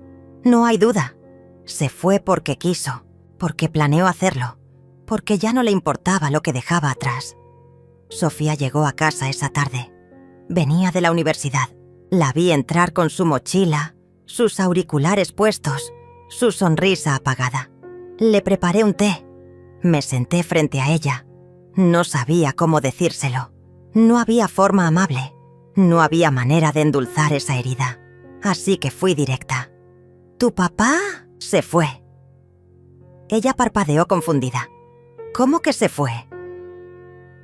No hay duda. Se fue porque quiso, porque planeó hacerlo, porque ya no le importaba lo que dejaba atrás. Sofía llegó a casa esa tarde. Venía de la universidad. La vi entrar con su mochila, sus auriculares puestos, su sonrisa apagada. Le preparé un té. Me senté frente a ella. No sabía cómo decírselo. No había forma amable. No había manera de endulzar esa herida. Así que fui directa. ¿Tu papá se fue? Ella parpadeó confundida. ¿Cómo que se fue?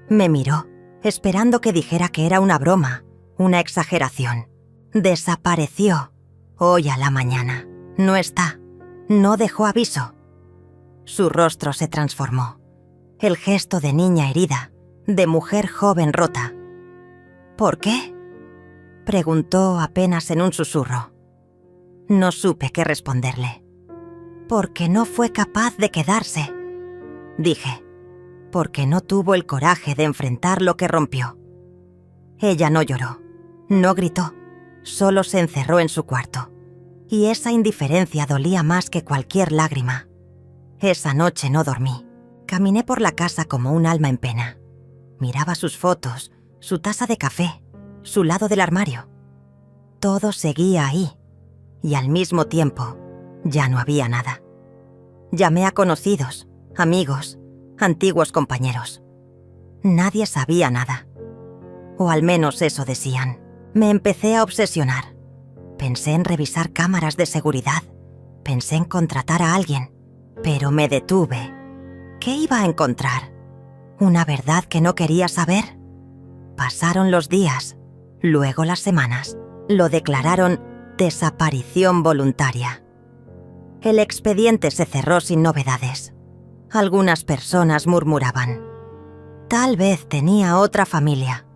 Me miró, esperando que dijera que era una broma, una exageración. Desapareció. Hoy a la mañana. No está. No dejó aviso. Su rostro se transformó. El gesto de niña herida, de mujer joven rota. ¿Por qué?, preguntó apenas en un susurro. No supe qué responderle. Porque no fue capaz de quedarse, dije. Porque no tuvo el coraje de enfrentar lo que rompió. Ella no lloró, no gritó, solo se encerró en su cuarto. Y esa indiferencia dolía más que cualquier lágrima. Esa noche no dormí. Caminé por la casa como un alma en pena. Miraba sus fotos, su taza de café, su lado del armario. Todo seguía ahí. Y al mismo tiempo, ya no había nada. Llamé a conocidos, amigos. antiguos compañeros. Nadie sabía nada. O al menos eso decían. Me empecé a obsesionar. Pensé en revisar cámaras de seguridad. Pensé en contratar a alguien. Pero me detuve. ¿Qué iba a encontrar? ¿Una verdad que no quería saber? Pasaron los días, luego las semanas. Lo declararon desaparición voluntaria. El expediente se cerró sin novedades. Algunas personas murmuraban. Tal vez tenía otra familia.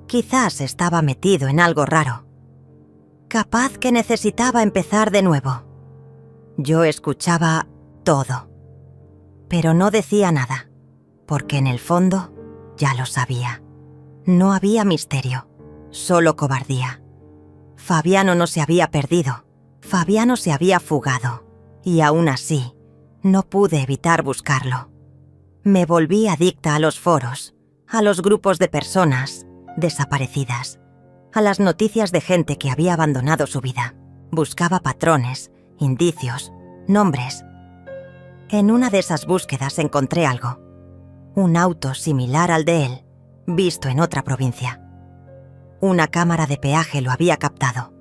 Quizás estaba metido en algo raro. Capaz que necesitaba empezar de nuevo. Yo escuchaba todo. Pero no decía nada, porque en el fondo ya lo sabía. No había misterio, solo cobardía. Fabiano no se había perdido. Fabiano se había fugado. Y aún así, no pude evitar buscarlo. Me volví adicta a los foros, a los grupos de personas desaparecidas, a las noticias de gente que había abandonado su vida. Buscaba patrones, indicios, nombres. En una de esas búsquedas encontré algo. Un auto similar al de él, visto en otra provincia. Una cámara de peaje lo había captado.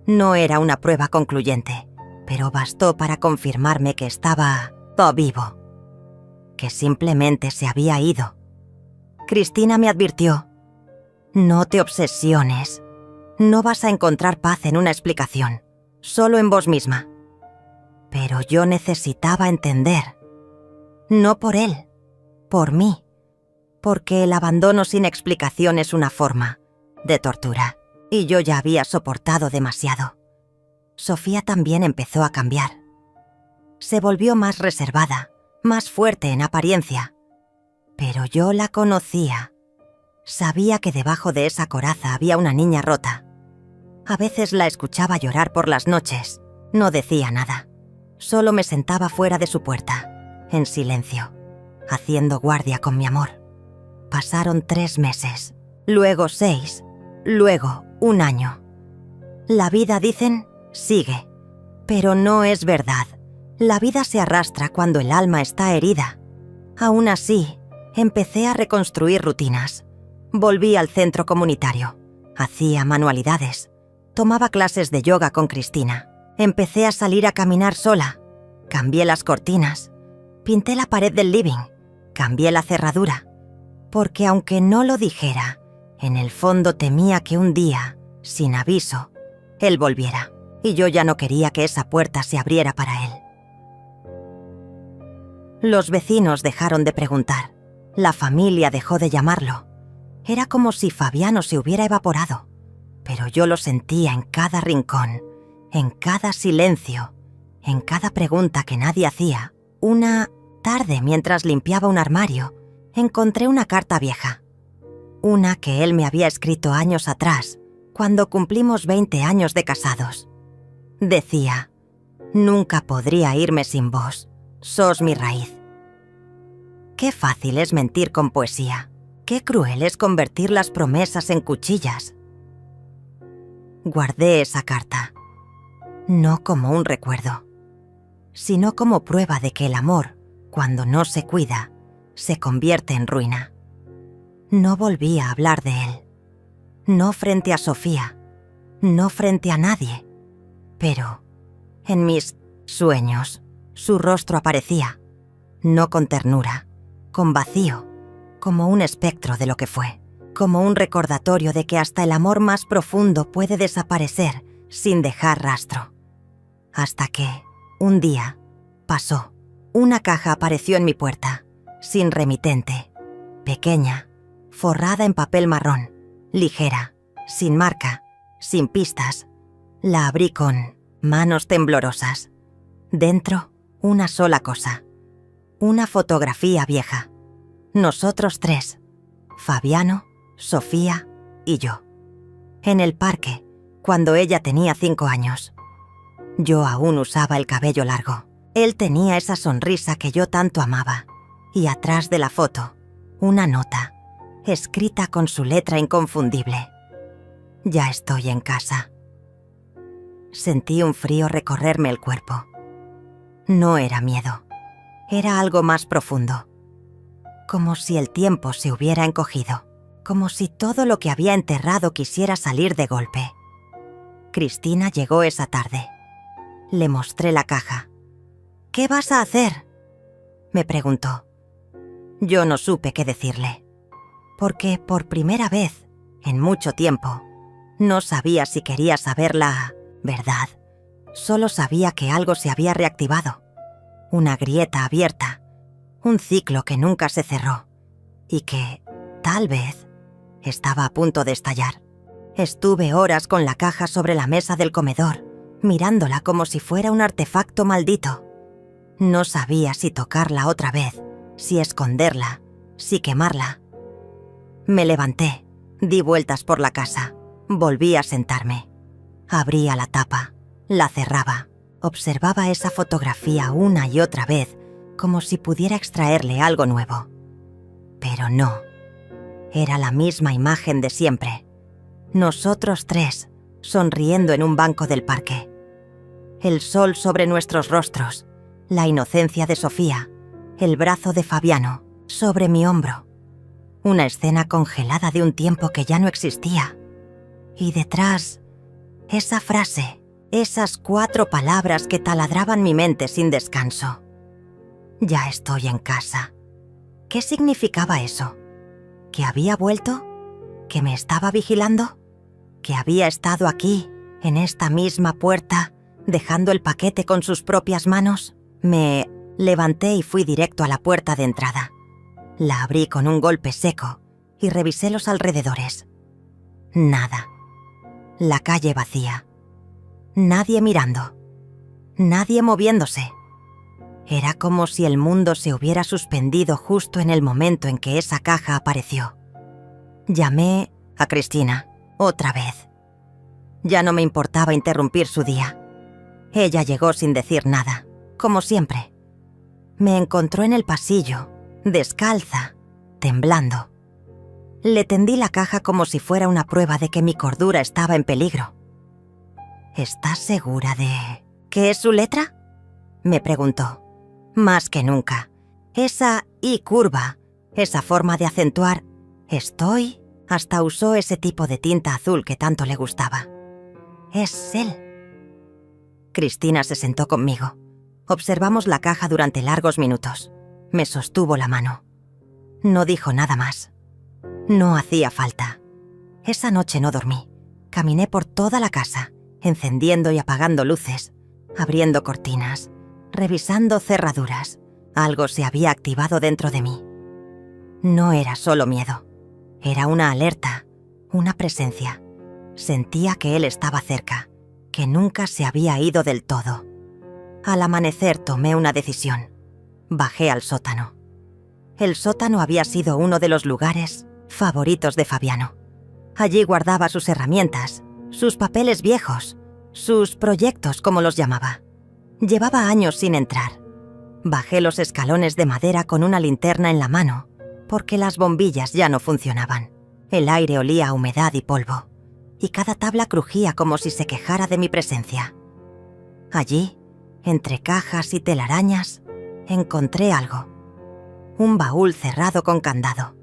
No era una prueba concluyente, pero bastó para confirmarme que estaba vivo. Que simplemente se había ido. Cristina me advirtió. No te obsesiones. No vas a encontrar paz en una explicación, solo en vos misma. Pero yo necesitaba entender. No por él, por mí. Porque el abandono sin explicación es una forma de tortura. Y yo ya había soportado demasiado. Sofía también empezó a cambiar. Se volvió más reservada, más fuerte en apariencia. Pero yo la conocía. Sabía que debajo de esa coraza había una niña rota. A veces la escuchaba llorar por las noches. No decía nada. Solo me sentaba fuera de su puerta, en silencio, haciendo guardia con mi amor. Pasaron 3 meses, luego 6, luego 1 año. La vida, dicen, sigue. Pero no es verdad. La vida se arrastra cuando el alma está herida. Aún así, empecé a reconstruir rutinas. Volví al centro comunitario. Hacía manualidades. Tomaba clases de yoga con Cristina. Empecé a salir a caminar sola. Cambié las cortinas. Pinté la pared del living. Cambié la cerradura. Porque aunque no lo dijera, en el fondo temía que un día, sin aviso, él volviera. Y yo ya no quería que esa puerta se abriera para él. Los vecinos dejaron de preguntar. La familia dejó de llamarlo. Era como si Fabiano se hubiera evaporado. Pero yo lo sentía en cada rincón, en cada silencio, en cada pregunta que nadie hacía. Una tarde, mientras limpiaba un armario, encontré una carta vieja. Una que él me había escrito años atrás, cuando cumplimos 20 años de casados. Decía: nunca podría irme sin vos, sos mi raíz. Qué fácil es mentir con poesía. Qué cruel es convertir las promesas en cuchillas. Guardé esa carta, no como un recuerdo, sino como prueba de que el amor, cuando no se cuida, se convierte en ruina. No volví a hablar de él. No frente a Sofía, no frente a nadie. Pero, en mis sueños, su rostro aparecía, no con ternura, con vacío, como un espectro de lo que fue, como un recordatorio de que hasta el amor más profundo puede desaparecer sin dejar rastro. Hasta que, un día, pasó. Una caja apareció en mi puerta, sin remitente, pequeña, forrada en papel marrón, ligera, sin marca, sin pistas. La abrí con manos temblorosas. Dentro, una sola cosa. Una fotografía vieja. Nosotros 3. Fabiano, Sofía y yo. En el parque, cuando ella tenía 5 años. Yo aún usaba el cabello largo. Él tenía esa sonrisa que yo tanto amaba. Y atrás de la foto, una nota, escrita con su letra inconfundible. Ya estoy en casa. Sentí un frío recorrerme el cuerpo. No era miedo. Era algo más profundo. como si el tiempo se hubiera encogido, como si todo lo que había enterrado quisiera salir de golpe. Cristina llegó esa tarde. Le mostré la caja. «¿Qué vas a hacer?», me preguntó. Yo no supe qué decirle, porque por primera vez en mucho tiempo no sabía si quería saber la verdad. Solo sabía que algo se había reactivado, una grieta abierta, un ciclo que nunca se cerró y que, tal vez, estaba a punto de estallar. Estuve horas con la caja sobre la mesa del comedor, mirándola como si fuera un artefacto maldito. No sabía si tocarla otra vez, si esconderla, si quemarla. Me levanté, di vueltas por la casa, volví a sentarme. Abría la tapa, la cerraba, observaba esa fotografía una y otra vez, como si pudiera extraerle algo nuevo. Pero no, era la misma imagen de siempre. Nosotros tres, sonriendo en un banco del parque. El sol sobre nuestros rostros, la inocencia de Sofía, el brazo de Fabiano sobre mi hombro. Una escena congelada de un tiempo que ya no existía. Y detrás, esa frase, esas 4 palabras que taladraban mi mente sin descanso. Ya estoy en casa. ¿Qué significaba eso? ¿Que había vuelto? ¿Que me estaba vigilando? ¿Que había estado aquí, en esta misma puerta, dejando el paquete con sus propias manos? Me levanté y fui directo a la puerta de entrada. La abrí con un golpe seco y revisé los alrededores. Nada. La calle vacía. Nadie mirando. Nadie moviéndose. Era como si el mundo se hubiera suspendido justo en el momento en que esa caja apareció. Llamé a Cristina, otra vez. Ya no me importaba interrumpir su día. Ella llegó sin decir nada, como siempre. Me encontró en el pasillo, descalza, temblando. Le tendí la caja como si fuera una prueba de que mi cordura estaba en peligro. ¿Estás segura de qué es su letra?, me preguntó. Más que nunca. Esa I curva, esa forma de acentuar «estoy», hasta usó ese tipo de tinta azul que tanto le gustaba. Es él. Cristina se sentó conmigo. Observamos la caja durante largos minutos. Me sostuvo la mano. No dijo nada más. No hacía falta. Esa noche no dormí. Caminé por toda la casa, encendiendo y apagando luces, abriendo cortinas, revisando cerraduras. Algo se había activado dentro de mí. No era solo miedo. Era una alerta, una presencia. Sentía que él estaba cerca, que nunca se había ido del todo. Al amanecer tomé una decisión. Bajé al sótano. El sótano había sido uno de los lugares favoritos de Fabiano. Allí guardaba sus herramientas, sus papeles viejos, sus proyectos, como los llamaba. Llevaba años sin entrar. Bajé los escalones de madera con una linterna en la mano, porque las bombillas ya no funcionaban. El aire olía a humedad y polvo, y cada tabla crujía como si se quejara de mi presencia. Allí, entre cajas y telarañas, encontré algo. Un baúl cerrado con candado.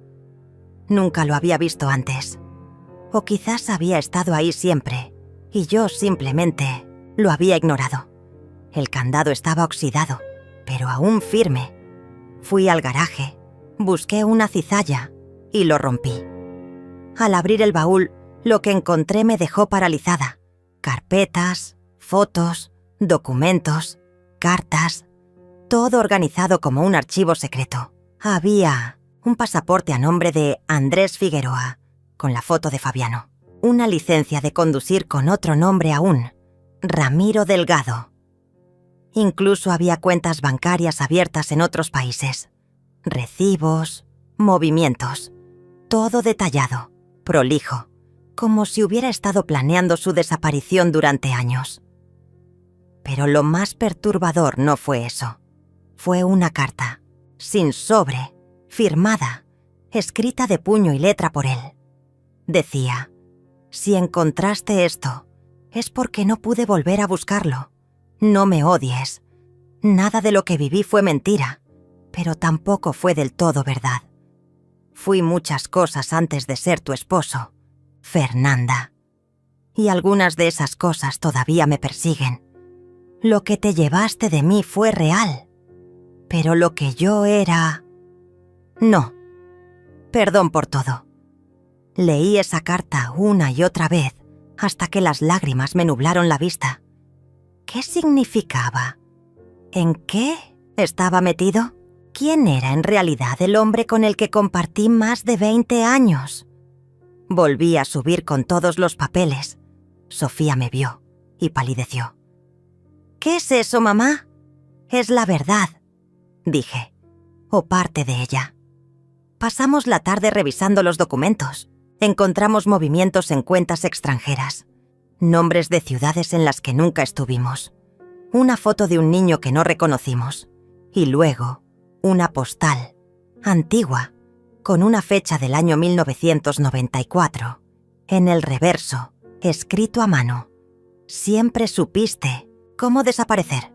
Nunca lo había visto antes. O quizás había estado ahí siempre, y yo simplemente lo había ignorado. El candado estaba oxidado, pero aún firme. Fui al garaje, busqué una cizalla y lo rompí. Al abrir el baúl, lo que encontré me dejó paralizada. Carpetas, fotos, documentos, cartas, todo organizado como un archivo secreto. Había un pasaporte a nombre de Andrés Figueroa, con la foto de Fabiano. Una licencia de conducir con otro nombre aún, Ramiro Delgado. Incluso había cuentas bancarias abiertas en otros países. Recibos, movimientos, todo detallado, prolijo, como si hubiera estado planeando su desaparición durante años. Pero lo más perturbador no fue eso. Fue una carta, sin sobre, firmada, escrita de puño y letra por él. Decía: «Si encontraste esto, es porque no pude volver a buscarlo. No me odies. Nada de lo que viví fue mentira, pero tampoco fue del todo verdad. Fui muchas cosas antes de ser tu esposo, Fernanda. Y algunas de esas cosas todavía me persiguen. Lo que te llevaste de mí fue real, pero lo que yo era... No. Perdón por todo. Leí esa carta una y otra vez hasta que las lágrimas me nublaron la vista. ¿Qué significaba? ¿En qué estaba metido? ¿Quién era en realidad el hombre con el que compartí más de 20 años? Volví a subir con todos los papeles. Sofía me vio y palideció. «¿Qué es eso, mamá?» «Es la verdad», dije, «o parte de ella». Pasamos la tarde revisando los documentos. Encontramos movimientos en cuentas extranjeras, nombres de ciudades en las que nunca estuvimos, una foto de un niño que no reconocimos y luego una postal, antigua, con una fecha del año 1994. En el reverso, escrito a mano: «Siempre supiste cómo desaparecer».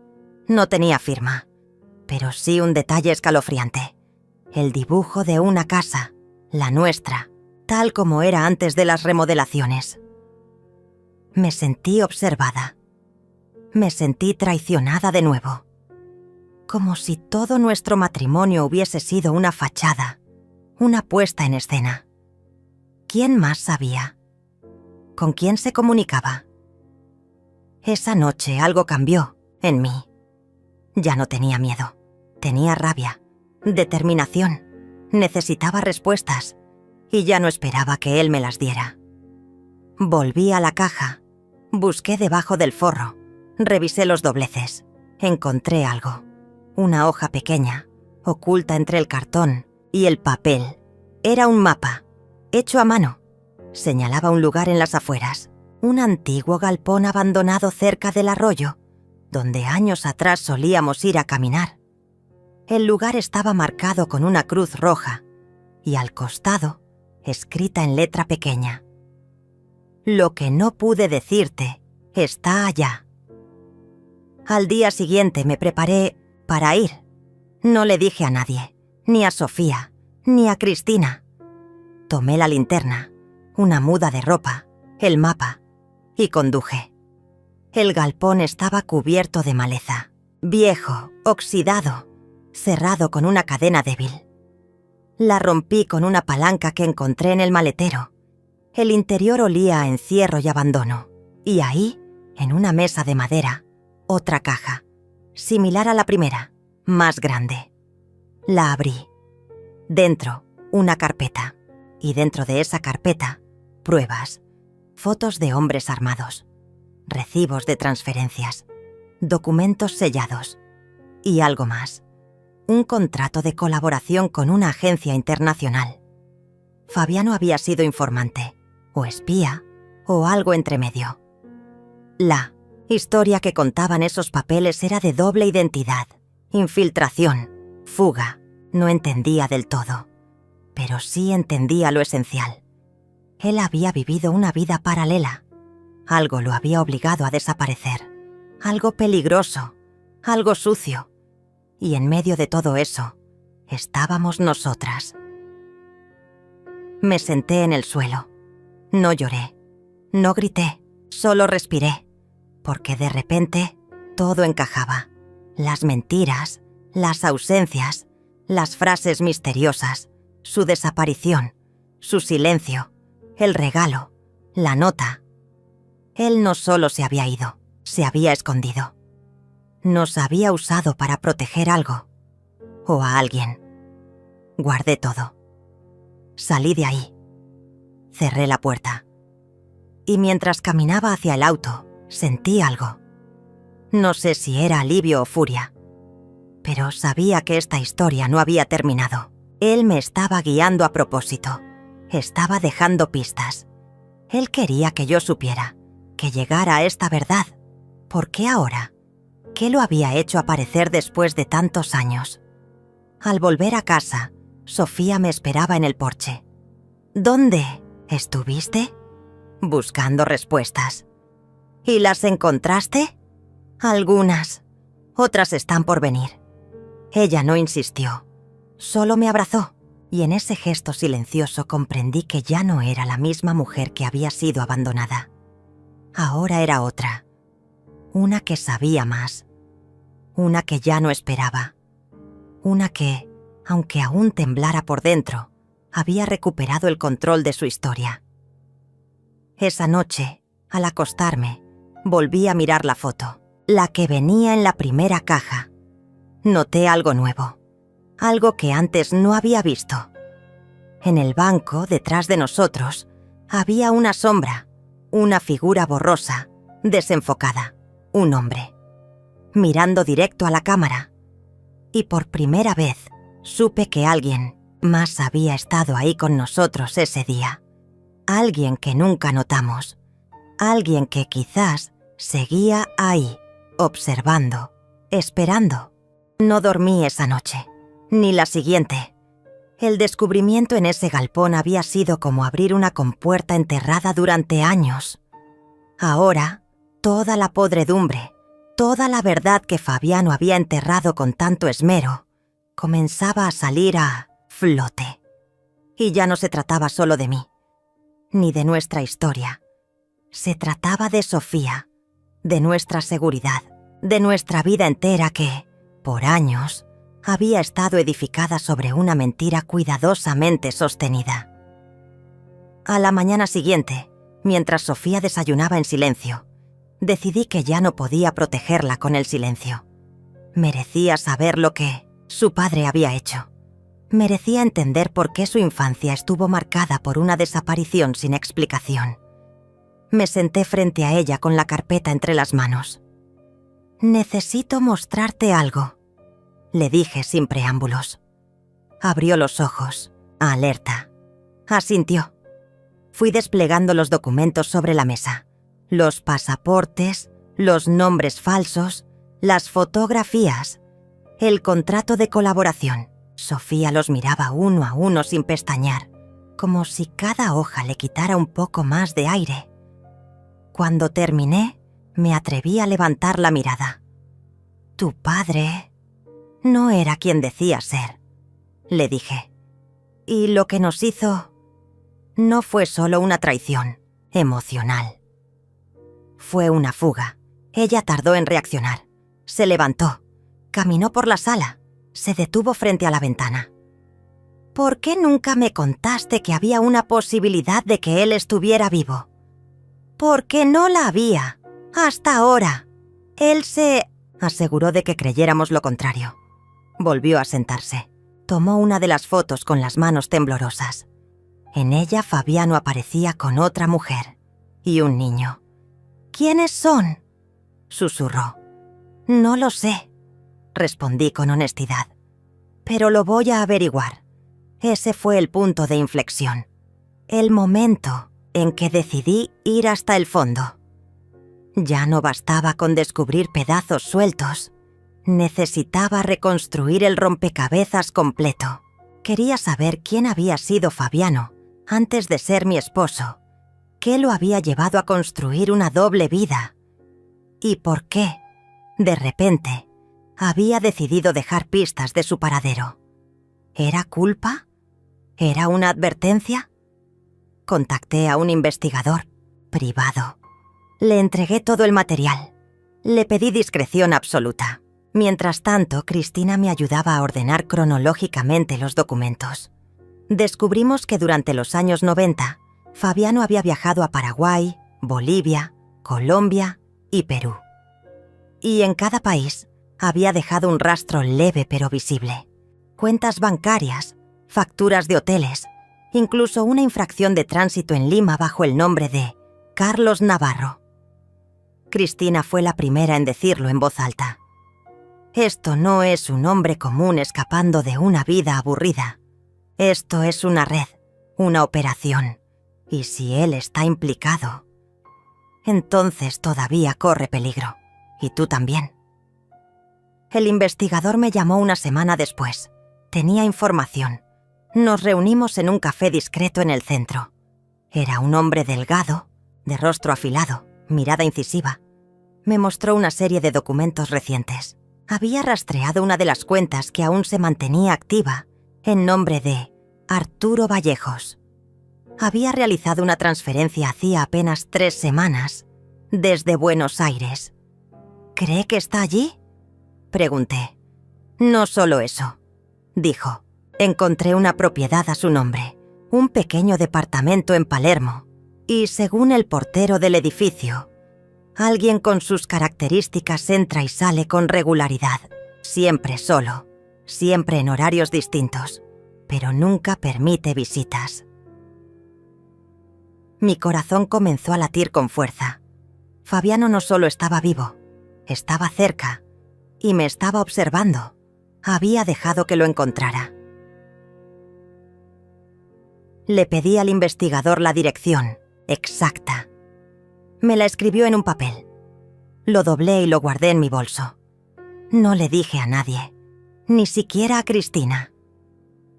No tenía firma, pero sí un detalle escalofriante: el dibujo de una casa, la nuestra, tal como era antes de las remodelaciones. Me sentí observada. Me sentí traicionada de nuevo. Como si todo nuestro matrimonio hubiese sido una fachada, una puesta en escena. ¿Quién más sabía? ¿Con quién se comunicaba? Esa noche algo cambió en mí. Ya no tenía miedo. Tenía rabia, determinación. Necesitaba respuestas. Y ya no esperaba que él me las diera. Volví a la caja, busqué debajo del forro, revisé los dobleces. Encontré algo, una hoja pequeña, oculta entre el cartón y el papel. Era un mapa, hecho a mano. Señalaba un lugar en las afueras, un antiguo galpón abandonado cerca del arroyo, donde años atrás solíamos ir a caminar. El lugar estaba marcado con una cruz roja y al costado, escrita en letra pequeña: «Lo que no pude decirte está allá». Al día siguiente me preparé para ir. No le dije a nadie, ni a Sofía, ni a Cristina. Tomé la linterna, una muda de ropa, el mapa, y conduje. El galpón estaba cubierto de maleza, viejo, oxidado, cerrado con una cadena débil. La rompí con una palanca que encontré en el maletero. El interior olía a encierro y abandono. Y ahí, en una mesa de madera, otra caja, similar a la primera, más grande. La abrí. Dentro, una carpeta. Y dentro de esa carpeta, pruebas, fotos de hombres armados, recibos de transferencias, documentos sellados y algo más. Un contrato de colaboración con una agencia internacional. Fabiano había sido informante, o espía, o algo entre medio. La historia que contaban esos papeles era de doble identidad, infiltración, fuga. No entendía del todo, pero sí entendía lo esencial. Él había vivido una vida paralela. Algo lo había obligado a desaparecer. Algo peligroso, algo sucio. Y en medio de todo eso, estábamos nosotras. Me senté en el suelo. No lloré, no grité, solo respiré, porque de repente todo encajaba. Las mentiras, las ausencias, las frases misteriosas, su desaparición, su silencio, el regalo, la nota. Él no solo se había ido, se había escondido. Nos había usado para proteger algo, o a alguien. Guardé todo. Salí de ahí. Cerré la puerta. Y mientras caminaba hacia el auto, sentí algo. No sé si era alivio o furia, pero sabía que esta historia no había terminado. Él me estaba guiando a propósito. Estaba dejando pistas. Él quería que yo supiera, que llegara a esta verdad. ¿Por qué ahora? ¿Qué lo había hecho aparecer después de tantos años? Al volver a casa, Sofía me esperaba en el porche. ¿Dónde estuviste? Buscando respuestas. ¿Y las encontraste? Algunas. Otras están por venir. Ella no insistió. Solo me abrazó. y en ese gesto silencioso comprendí que ya no era la misma mujer que había sido abandonada. Ahora era otra, una que sabía más, una que ya no esperaba, una que, aunque aún temblara por dentro, había recuperado el control de su historia. Esa noche, al acostarme, volví a mirar la foto, la que venía en la primera caja. Noté algo nuevo, algo que antes no había visto. En el banco, detrás de nosotros, había una sombra, una figura borrosa, desenfocada, un hombre, mirando directo a la cámara. Y por primera vez supe que alguien más había estado ahí con nosotros ese día. Alguien que nunca notamos, alguien que quizás seguía ahí, observando, esperando. No dormí esa noche, ni la siguiente. El descubrimiento en ese galpón había sido como abrir una compuerta enterrada durante años. Ahora, toda la podredumbre, toda la verdad que Fabiano había enterrado con tanto esmero, comenzaba a salir a flote. Y ya no se trataba solo de mí, ni de nuestra historia. Se trataba de Sofía, de nuestra seguridad, de nuestra vida entera que, por años, había estado edificada sobre una mentira cuidadosamente sostenida. A la mañana siguiente, mientras Sofía desayunaba en silencio, decidí que ya no podía protegerla con el silencio. Merecía saber lo que su padre había hecho. Merecía entender por qué su infancia estuvo marcada por una desaparición sin explicación. Me senté frente a ella con la carpeta entre las manos. «Necesito mostrarte algo», le dije sin preámbulos. Abrió los ojos, alerta. Asintió. Fui desplegando los documentos sobre la mesa. Los pasaportes, los nombres falsos, las fotografías, el contrato de colaboración. Sofía los miraba uno a uno sin pestañear, como si cada hoja le quitara un poco más de aire. Cuando terminé, me atreví a levantar la mirada. «Tu padre no era quien decía ser», le dije. «Y lo que nos hizo no fue solo una traición emocional. Fue una fuga». Ella tardó en reaccionar. Se levantó, caminó por la sala, se detuvo frente a la ventana. «¿Por qué nunca me contaste que había una posibilidad de que él estuviera vivo?» «Porque no la había, hasta ahora. Él se aseguró de que creyéramos lo contrario». Volvió a sentarse. Tomó una de las fotos con las manos temblorosas. En ella Fabiano aparecía con otra mujer y un niño. «¿Quiénes son?», susurró. «No lo sé», respondí con honestidad. «Pero lo voy a averiguar». Ese fue el punto de inflexión. El momento en que decidí ir hasta el fondo. Ya no bastaba con descubrir pedazos sueltos. Necesitaba reconstruir el rompecabezas completo. Quería saber quién había sido Fabiano antes de ser mi esposo. ¿Qué lo había llevado a construir una doble vida? ¿Y por qué, de repente, había decidido dejar pistas de su paradero? ¿Era culpa? ¿Era una advertencia? Contacté a un investigador privado. Le entregué todo el material. Le pedí discreción absoluta. Mientras tanto, Cristina me ayudaba a ordenar cronológicamente los documentos. Descubrimos que durante los años 90, Fabiano había viajado a Paraguay, Bolivia, Colombia y Perú. Y en cada país había dejado un rastro leve pero visible. Cuentas bancarias, facturas de hoteles, incluso una infracción de tránsito en Lima bajo el nombre de Carlos Navarro. Cristina fue la primera en decirlo en voz alta. «Esto no es un hombre común escapando de una vida aburrida. Esto es una red, una operación. Y si él está implicado, entonces todavía corre peligro. Y tú también». El investigador me llamó una semana después. Tenía información. Nos reunimos en un café discreto en el centro. Era un hombre delgado, de rostro afilado, mirada incisiva. Me mostró una serie de documentos recientes. Había rastreado una de las cuentas que aún se mantenía activa, en nombre de Arturo Vallejos. Había realizado una transferencia hacía apenas 3 semanas, desde Buenos Aires. ¿Cree que está allí?, pregunté. No solo eso, dijo. Encontré una propiedad a su nombre, un pequeño departamento en Palermo, y según el portero del edificio, alguien con sus características entra y sale con regularidad, siempre solo, siempre en horarios distintos, pero nunca permite visitas. Mi corazón comenzó a latir con fuerza. Fabiano no solo estaba vivo, estaba cerca y me estaba observando. Había dejado que lo encontrara. Le pedí al investigador la dirección exacta. Me la escribió en un papel. Lo doblé y lo guardé en mi bolso. No le dije a nadie, ni siquiera a Cristina.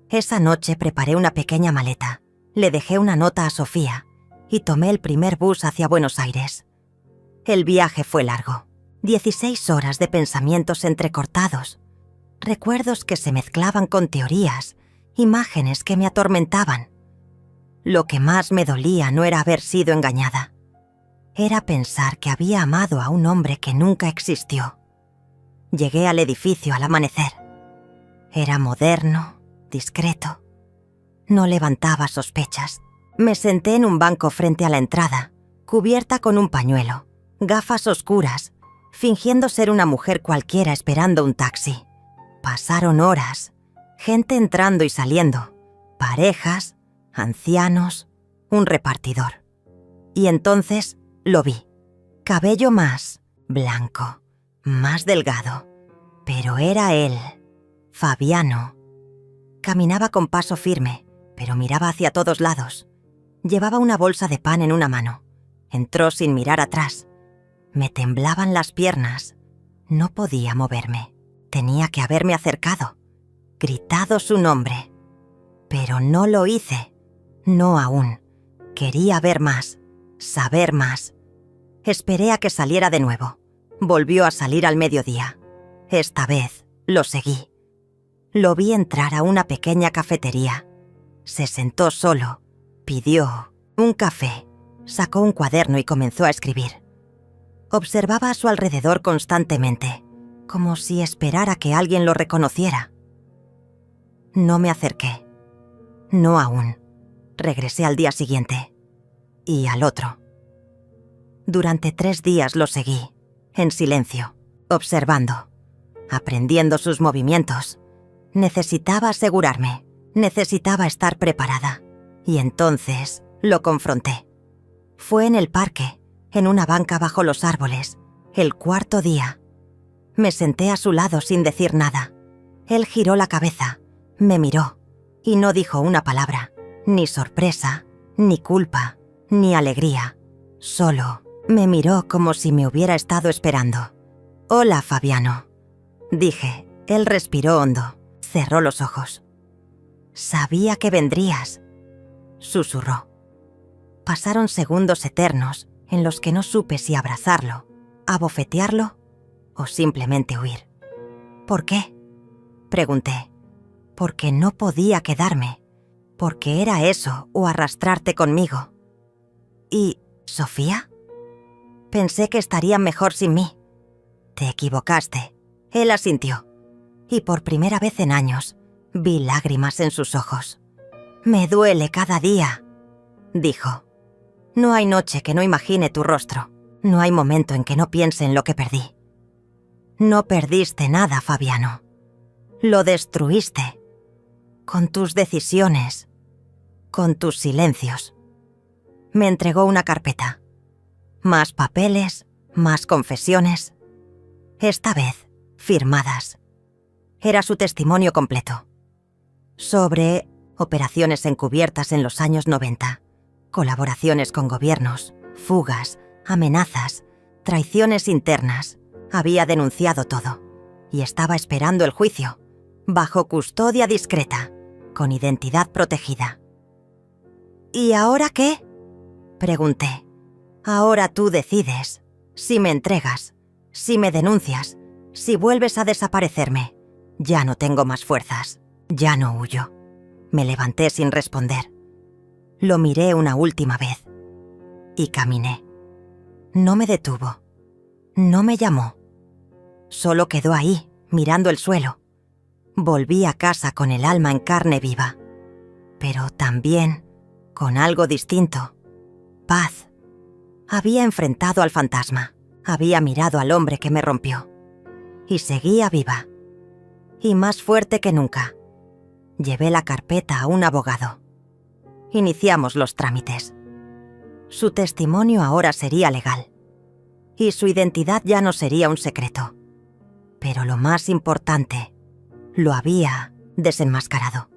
Esa noche preparé una pequeña maleta, le dejé una nota a Sofía y tomé el primer bus hacia Buenos Aires. El viaje fue largo, 16 horas de pensamientos entrecortados, recuerdos que se mezclaban con teorías, imágenes que me atormentaban. Lo que más me dolía no era haber sido engañada. Era pensar que había amado a un hombre que nunca existió. Llegué al edificio al amanecer. Era moderno, discreto. No levantaba sospechas. Me senté en un banco frente a la entrada, cubierta con un pañuelo, gafas oscuras, fingiendo ser una mujer cualquiera esperando un taxi. Pasaron horas, gente entrando y saliendo, parejas, ancianos, un repartidor. Y entonces lo vi. Cabello más blanco, más delgado. Pero era él, Fabiano. Caminaba con paso firme, pero miraba hacia todos lados. Llevaba una bolsa de pan en una mano. Entró sin mirar atrás. Me temblaban las piernas. No podía moverme. Tenía que haberme acercado, gritado su nombre. Pero no lo hice. No aún. Quería ver más, saber más. Esperé a que saliera de nuevo. Volvió a salir al mediodía. Esta vez lo seguí. Lo vi entrar a una pequeña cafetería. Se sentó solo, pidió un café, sacó un cuaderno y comenzó a escribir. Observaba a su alrededor constantemente, como si esperara que alguien lo reconociera. No me acerqué. No aún. Regresé al día siguiente. Y al otro. Durante 3 días lo seguí, en silencio, observando, aprendiendo sus movimientos. Necesitaba asegurarme, necesitaba estar preparada. Y entonces lo confronté. Fue en el parque, en una banca bajo los árboles, el 4.º día. Me senté a su lado sin decir nada. Él giró la cabeza, me miró y no dijo una palabra, ni sorpresa, ni culpa, ni alegría. Solo me miró como si me hubiera estado esperando. «Hola, Fabiano», dije. Él respiró hondo, cerró los ojos. «Sabía que vendrías», susurró. Pasaron segundos eternos en los que no supe si abrazarlo, abofetearlo o simplemente huir. «¿Por qué?», pregunté. «Porque no podía quedarme, porque era eso o arrastrarte conmigo». «¿Y Sofía?». «Pensé que estarían mejor sin mí». «Te equivocaste», él asintió. Y por primera vez en años, vi lágrimas en sus ojos. «Me duele cada día», dijo. «No hay noche que no imagine tu rostro. No hay momento en que no piense en lo que perdí». «No perdiste nada, Fabiano. Lo destruiste. Con tus decisiones. Con tus silencios». Me entregó una carpeta. Más papeles, más confesiones. Esta vez, firmadas. Era su testimonio completo. Sobre operaciones encubiertas en los años 90, colaboraciones con gobiernos, fugas, amenazas, traiciones internas. Había denunciado todo y estaba esperando el juicio, bajo custodia discreta, con identidad protegida. «¿Y ahora qué?», pregunté. «Ahora tú decides, si me entregas, si me denuncias, si vuelves a desaparecerme. Ya no tengo más fuerzas, ya no huyo». Me levanté sin responder. Lo miré una última vez. Y caminé. No me detuvo. No me llamó. Solo quedó ahí, mirando el suelo. Volví a casa con el alma en carne viva. Pero también con algo distinto. Paz. Había enfrentado al fantasma. Había mirado al hombre que me rompió. Y seguía viva. Y más fuerte que nunca. Llevé la carpeta a un abogado. Iniciamos los trámites. Su testimonio ahora sería legal. Y su identidad ya no sería un secreto. Pero lo más importante, lo había desenmascarado.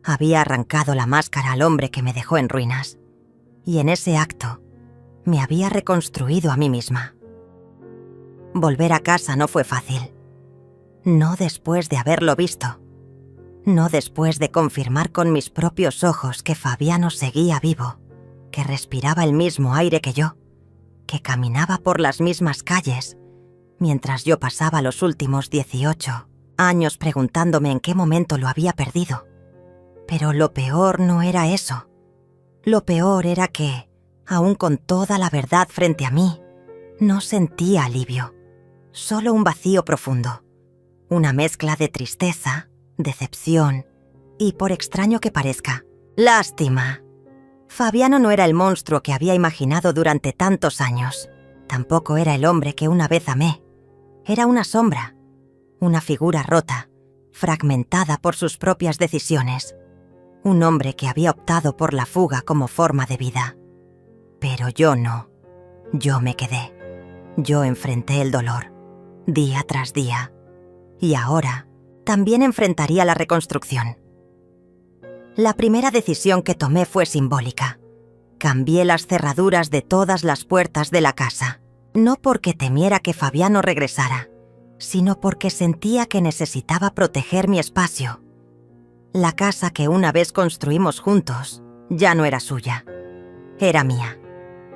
Había arrancado la máscara al hombre que me dejó en ruinas. Y en ese acto, me había reconstruido a mí misma. Volver a casa no fue fácil. No después de haberlo visto. No después de confirmar con mis propios ojos que Fabiano seguía vivo, que respiraba el mismo aire que yo, que caminaba por las mismas calles, mientras yo pasaba los últimos 18 años preguntándome en qué momento lo había perdido. Pero lo peor no era eso. Lo peor era que, aún con toda la verdad frente a mí, no sentía alivio, solo un vacío profundo, una mezcla de tristeza, decepción y, por extraño que parezca, lástima. Fabiano no era el monstruo que había imaginado durante tantos años. Tampoco era el hombre que una vez amé. Era una sombra, una figura rota, fragmentada por sus propias decisiones. Un hombre que había optado por la fuga como forma de vida. Pero yo no. Yo me quedé. Yo enfrenté el dolor, día tras día. Y ahora también enfrentaría la reconstrucción. La primera decisión que tomé fue simbólica. Cambié las cerraduras de todas las puertas de la casa. No porque temiera que Fabiano regresara, sino porque sentía que necesitaba proteger mi espacio. La casa que una vez construimos juntos ya no era suya. Era mía.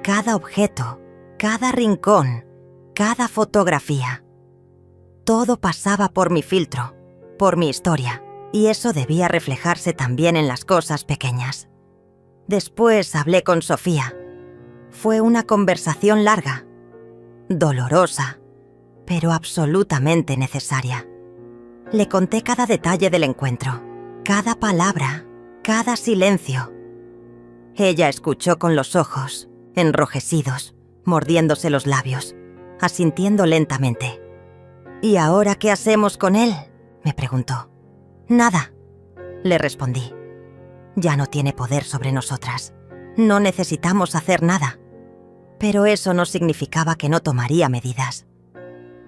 Cada objeto, cada rincón, cada fotografía. Todo pasaba por mi filtro, por mi historia, y eso debía reflejarse también en las cosas pequeñas. Después hablé con Sofía. Fue una conversación larga, dolorosa, pero absolutamente necesaria. Le conté cada detalle del encuentro, cada palabra, cada silencio. Ella escuchó con los ojos, enrojecidos, mordiéndose los labios, asintiendo lentamente. «¿Y ahora qué hacemos con él?», me preguntó. «Nada», le respondí. «Ya no tiene poder sobre nosotras. No necesitamos hacer nada». Pero eso no significaba que no tomaría medidas.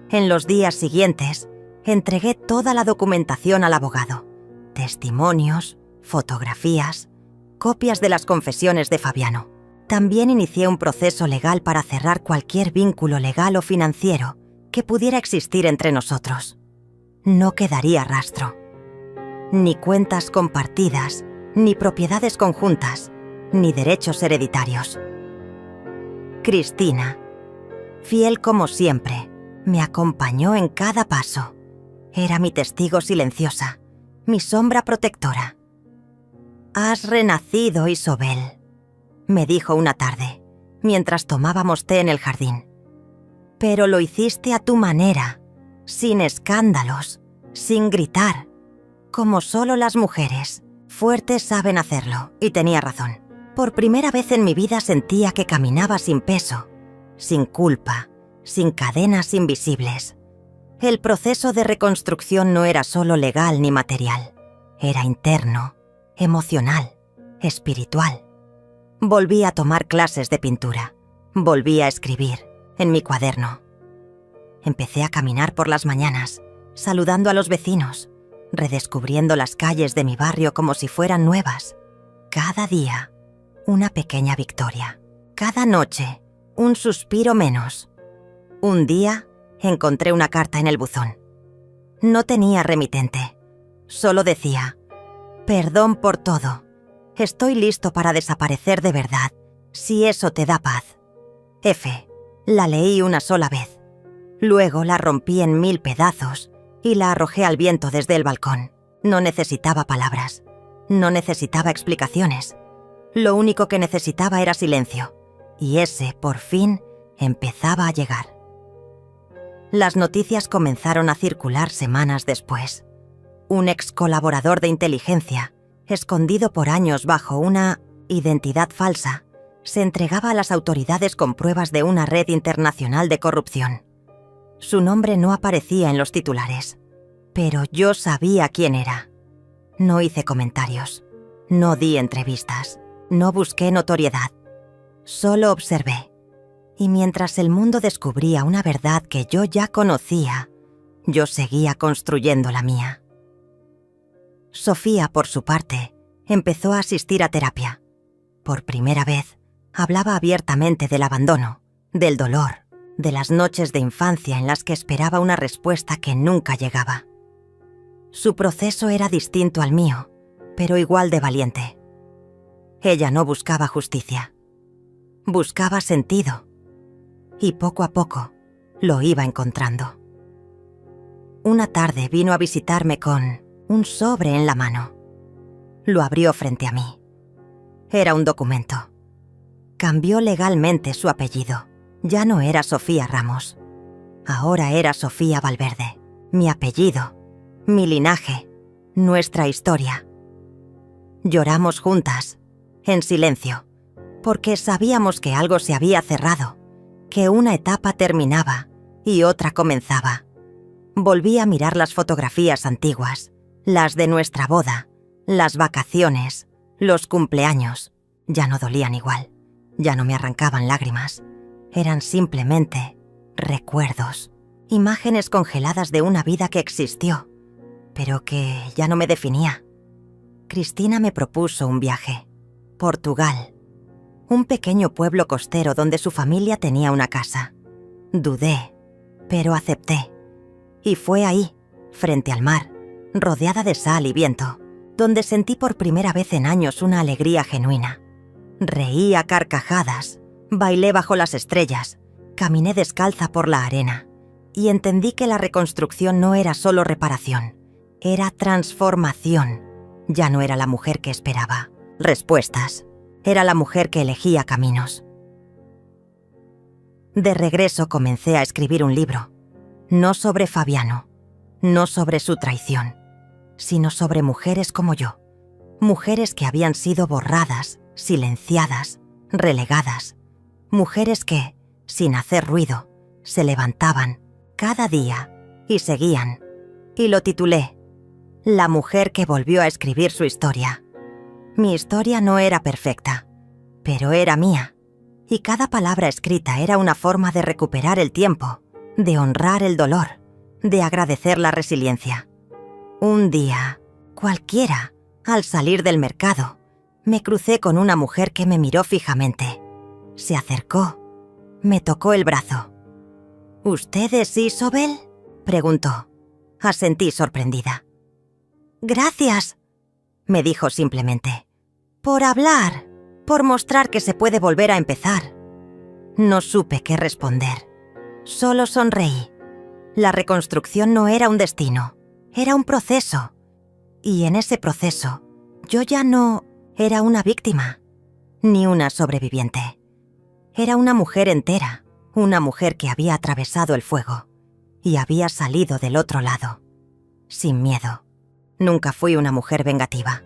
En los días siguientes, entregué toda la documentación al abogado. Testimonios, fotografías, copias de las confesiones de Fabiano. También inicié un proceso legal para cerrar cualquier vínculo legal o financiero que pudiera existir entre nosotros. No quedaría rastro. Ni cuentas compartidas, ni propiedades conjuntas, ni derechos hereditarios. Cristina, fiel como siempre, me acompañó en cada paso. Era mi testigo silenciosa, mi sombra protectora. «Has renacido, Isobel», me dijo una tarde, mientras tomábamos té en el jardín. «Pero lo hiciste a tu manera, sin escándalos, sin gritar, como solo las mujeres fuertes saben hacerlo», y tenía razón. Por primera vez en mi vida sentía que caminaba sin peso, sin culpa, sin cadenas invisibles. El proceso de reconstrucción no era solo legal ni material, era interno, emocional, espiritual. Volví a tomar clases de pintura, volví a escribir en mi cuaderno. Empecé a caminar por las mañanas, saludando a los vecinos, redescubriendo las calles de mi barrio como si fueran nuevas. Cada día, una pequeña victoria. Cada noche, un suspiro menos. Un día, encontré una carta en el buzón. No tenía remitente. Solo decía: «Perdón por todo. Estoy listo para desaparecer de verdad, si eso te da paz. F». La leí una sola vez. Luego la rompí en 1000 pedazos y la arrojé al viento desde el balcón. No necesitaba palabras. No necesitaba explicaciones. Lo único que necesitaba era silencio, y ese, por fin, empezaba a llegar. Las noticias comenzaron a circular semanas después. Un ex colaborador de inteligencia, escondido por años bajo una identidad falsa, se entregaba a las autoridades con pruebas de una red internacional de corrupción. Su nombre no aparecía en los titulares, pero yo sabía quién era. No hice comentarios, no di entrevistas, no busqué notoriedad. Solo observé. Y mientras el mundo descubría una verdad que yo ya conocía, yo seguía construyendo la mía. Sofía, por su parte, empezó a asistir a terapia. Por primera vez, hablaba abiertamente del abandono, del dolor, de las noches de infancia en las que esperaba una respuesta que nunca llegaba. Su proceso era distinto al mío, pero igual de valiente. Ella no buscaba justicia. Buscaba sentido. Y poco a poco lo iba encontrando. Una tarde vino a visitarme con un sobre en la mano. Lo abrió frente a mí. Era un documento. Cambió legalmente su apellido. Ya no era Sofía Ramos. Ahora era Sofía Valverde. Mi apellido, mi linaje, nuestra historia. Lloramos juntas, en silencio, porque sabíamos que algo se había cerrado, que una etapa terminaba y otra comenzaba. Volví a mirar las fotografías antiguas, las de nuestra boda, las vacaciones, los cumpleaños. Ya no dolían igual, ya no me arrancaban lágrimas. Eran simplemente recuerdos, imágenes congeladas de una vida que existió, pero que ya no me definía. Cristina me propuso un viaje. Portugal. Un pequeño pueblo costero donde su familia tenía una casa. Dudé, pero acepté. Y fue ahí, frente al mar, rodeada de sal y viento, donde sentí por primera vez en años una alegría genuina. Reí a carcajadas, bailé bajo las estrellas, caminé descalza por la arena y entendí que la reconstrucción no era solo reparación, era transformación. Ya no era la mujer que esperaba respuestas, era la mujer que elegía caminos. De regreso comencé a escribir un libro, no sobre Fabiano, no sobre su traición, sino sobre mujeres como yo, mujeres que habían sido borradas, silenciadas, relegadas, mujeres que, sin hacer ruido, se levantaban cada día y seguían, y lo titulé La mujer que volvió a escribir su historia. Mi historia no era perfecta, pero era mía, y cada palabra escrita era una forma de recuperar el tiempo, de honrar el dolor, de agradecer la resiliencia. Un día, cualquiera, al salir del mercado, me crucé con una mujer que me miró fijamente. Se acercó, me tocó el brazo. ¿Usted es Isobel?, preguntó. Asentí sorprendida. «Gracias», me dijo simplemente. «Por hablar, por mostrar que se puede volver a empezar». No supe qué responder. Solo sonreí. La reconstrucción no era un destino, era un proceso. Y en ese proceso, yo ya no era una víctima, ni una sobreviviente. Era una mujer entera, una mujer que había atravesado el fuego y había salido del otro lado, sin miedo. Nunca fui una mujer vengativa,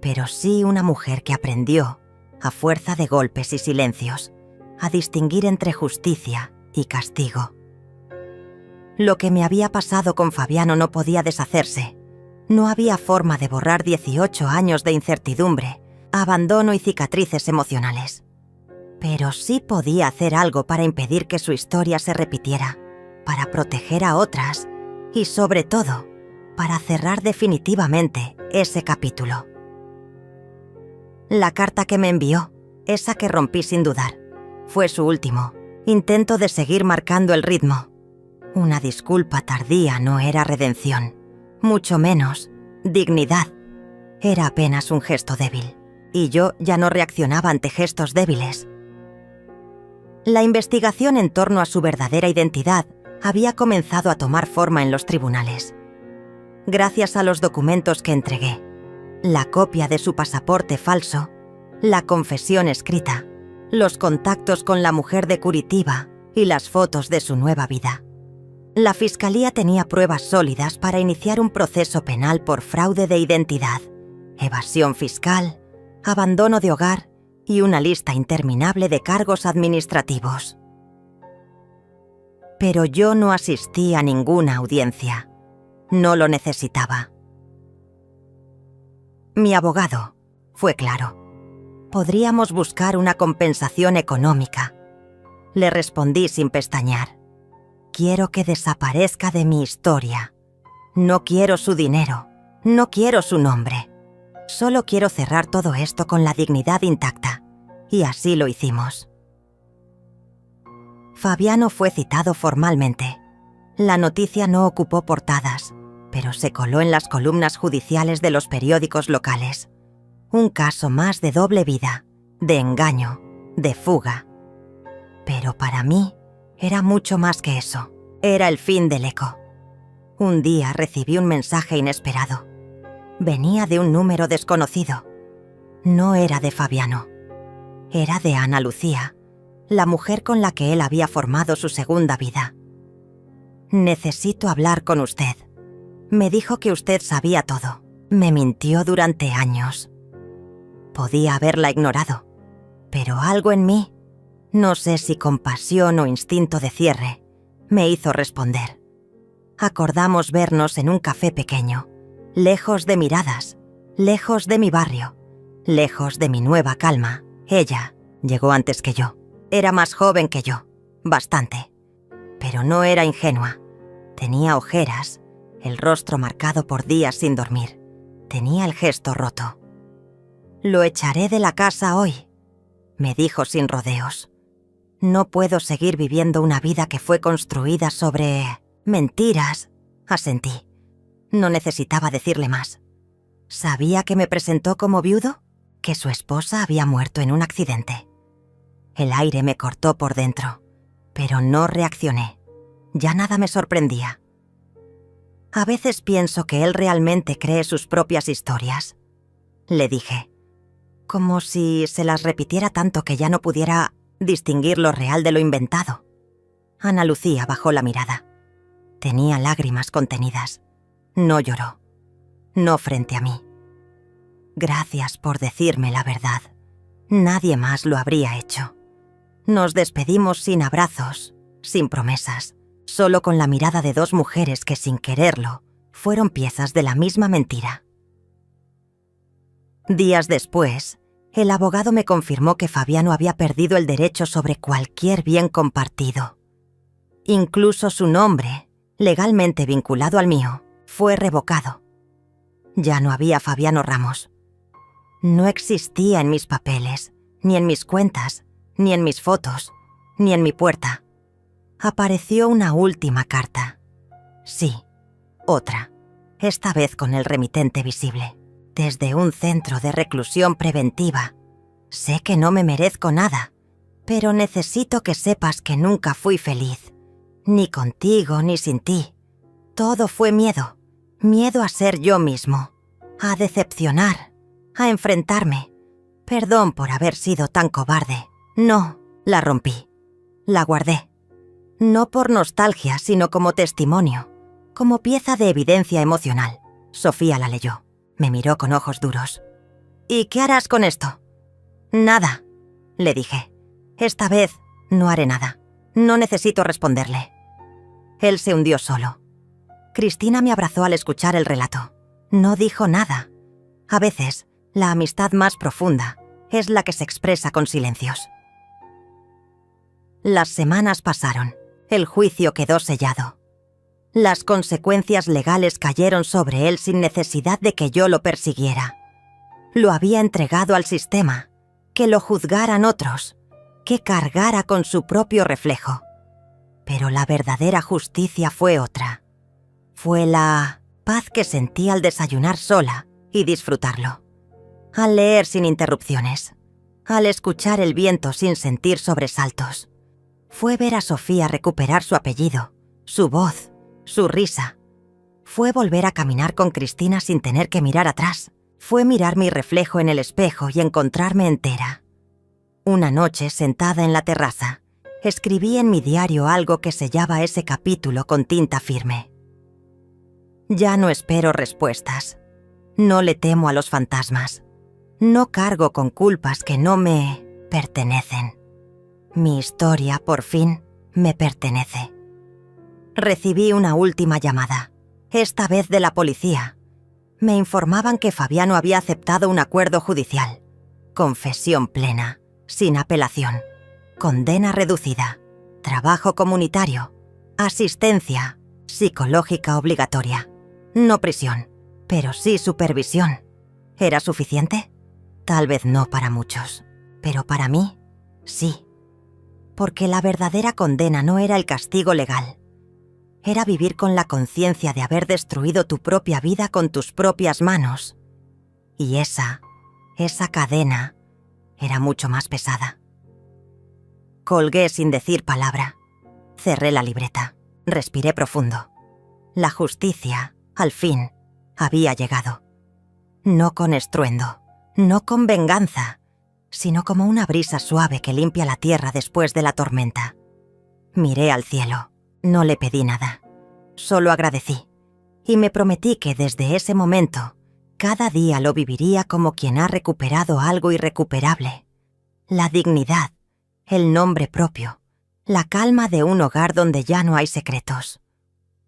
pero sí una mujer que aprendió, a fuerza de golpes y silencios, a distinguir entre justicia y castigo. Lo que me había pasado con Fabiano no podía deshacerse. No había forma de borrar 18 años de incertidumbre, abandono y cicatrices emocionales. Pero sí podía hacer algo para impedir que su historia se repitiera, para proteger a otras y, sobre todo, para cerrar definitivamente ese capítulo. La carta que me envió, esa que rompí sin dudar, fue su último intento de seguir marcando el ritmo. Una disculpa tardía no era redención, mucho menos dignidad. Era apenas un gesto débil, y yo ya no reaccionaba ante gestos débiles. La investigación en torno a su verdadera identidad había comenzado a tomar forma en los tribunales. Gracias a los documentos que entregué, la copia de su pasaporte falso, la confesión escrita, los contactos con la mujer de Curitiba y las fotos de su nueva vida. La fiscalía tenía pruebas sólidas para iniciar un proceso penal por fraude de identidad, evasión fiscal, abandono de hogar y una lista interminable de cargos administrativos. Pero yo no asistí a ninguna audiencia. No lo necesitaba. Mi abogado fue claro. Podríamos buscar una compensación económica. Le respondí sin pestañear. Quiero que desaparezca de mi historia. No quiero su dinero. No quiero su nombre. Solo quiero cerrar todo esto con la dignidad intacta. Y así lo hicimos. Fabiano fue citado formalmente. La noticia no ocupó portadas, pero se coló en las columnas judiciales de los periódicos locales. Un caso más de doble vida, de engaño, de fuga. Pero para mí era mucho más que eso. Era el fin del eco. Un día recibí un mensaje inesperado. Venía de un número desconocido. No era de Fabiano. Era de Ana Lucía, la mujer con la que él había formado su segunda vida. «Necesito hablar con usted. Me dijo que usted sabía todo. Me mintió durante años». Podía haberla ignorado, pero algo en mí, no sé si compasión o instinto de cierre, me hizo responder. Acordamos vernos en un café pequeño, lejos de miradas, lejos de mi barrio, lejos de mi nueva calma. Ella llegó antes que yo. Era más joven que yo, bastante. Pero no era ingenua. Tenía ojeras, el rostro marcado por días sin dormir. Tenía el gesto roto. «Lo echaré de la casa hoy», me dijo sin rodeos. «No puedo seguir viviendo una vida que fue construida sobre mentiras», asentí. No necesitaba decirle más. ¿Sabía que me presentó como viudo? ¿Que su esposa había muerto en un accidente? El aire me cortó por dentro, pero no reaccioné. Ya nada me sorprendía. A veces pienso que él realmente cree sus propias historias, le dije, como si se las repitiera tanto que ya no pudiera distinguir lo real de lo inventado. Ana Lucía bajó la mirada. Tenía lágrimas contenidas. No lloró. No frente a mí. «Gracias por decirme la verdad. Nadie más lo habría hecho». Nos despedimos sin abrazos, sin promesas, solo con la mirada de dos mujeres que sin quererlo fueron piezas de la misma mentira. Días después, el abogado me confirmó que Fabiano había perdido el derecho sobre cualquier bien compartido. Incluso su nombre, legalmente vinculado al mío, fue revocado. Ya no había Fabiano Ramos. No existía en mis papeles, ni en mis cuentas, ni en mis fotos, ni en mi puerta. Apareció una última carta. Sí, otra, esta vez con el remitente visible. Desde un centro de reclusión preventiva. Sé que no me merezco nada, pero necesito que sepas que nunca fui feliz. Ni contigo, ni sin ti. Todo fue miedo. Miedo a ser yo mismo. A decepcionar. A enfrentarme. Perdón por haber sido tan cobarde. No, la rompí. La guardé. No por nostalgia, sino como testimonio. Como pieza de evidencia emocional. Sofía la leyó. Me miró con ojos duros. «¿Y qué harás con esto?» «Nada», le dije. «Esta vez no haré nada. No necesito responderle». Él se hundió solo. Cristina me abrazó al escuchar el relato. No dijo nada. A veces, la amistad más profunda es la que se expresa con silencios. Las semanas pasaron. El juicio quedó sellado. Las consecuencias legales cayeron sobre él sin necesidad de que yo lo persiguiera. Lo había entregado al sistema, que lo juzgaran otros, que cargara con su propio reflejo. Pero la verdadera justicia fue otra. Fue la paz que sentí al desayunar sola y disfrutarlo. Al leer sin interrupciones. Al escuchar el viento sin sentir sobresaltos. Fue ver a Sofía recuperar su apellido, su voz, su risa. Fue volver a caminar con Cristina sin tener que mirar atrás. fue mirar mi reflejo en el espejo y encontrarme entera. Una noche, sentada en la terraza, escribí en mi diario algo que sellaba ese capítulo con tinta firme. Ya no espero respuestas. No le temo a los fantasmas. No cargo con culpas que no me pertenecen. Mi historia, por fin, me pertenece. Recibí una última llamada, esta vez de la policía. Me informaban que Fabiano había aceptado un acuerdo judicial. Confesión plena, sin apelación. Condena reducida. Trabajo comunitario. Asistencia psicológica obligatoria. No prisión, pero sí supervisión. ¿Era suficiente? Tal vez no para muchos, pero para mí, sí. Porque la verdadera condena no era el castigo legal. Era vivir con la conciencia de haber destruido tu propia vida con tus propias manos. Y esa cadena era mucho más pesada. Colgué sin decir palabra. Cerré la libreta. Respiré profundo. La justicia, al fin, había llegado. No con estruendo, no con venganza, sino como una brisa suave que limpia la tierra después de la tormenta. Miré al cielo. No le pedí nada. Solo agradecí. Y me prometí que desde ese momento, cada día lo viviría como quien ha recuperado algo irrecuperable. La dignidad, el nombre propio, la calma de un hogar donde ya no hay secretos.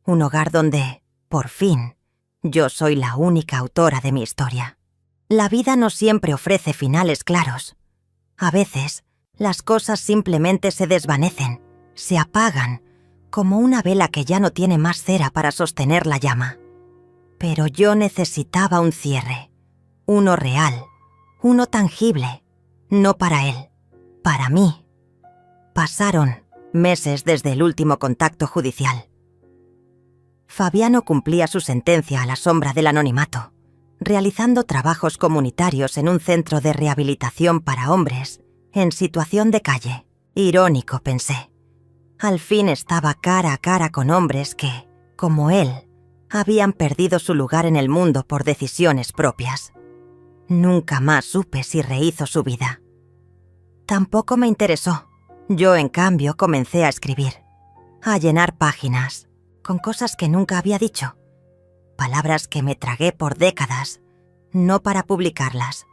Un hogar donde, por fin, yo soy la única autora de mi historia. La vida no siempre ofrece finales claros. A veces, las cosas simplemente se desvanecen, se apagan, como una vela que ya no tiene más cera para sostener la llama. Pero yo necesitaba un cierre, uno real, uno tangible, no para él, para mí. Pasaron meses desde el último contacto judicial. Fabiano cumplía su sentencia a la sombra del anonimato, realizando trabajos comunitarios en un centro de rehabilitación para hombres en situación de calle. Irónico, pensé. Al fin estaba cara a cara con hombres que, como él, habían perdido su lugar en el mundo por decisiones propias. Nunca más supe si rehizo su vida. Tampoco me interesó. Yo, en cambio, comencé a escribir, a llenar páginas, con cosas que nunca había dicho. Palabras que me tragué por décadas, no para publicarlas,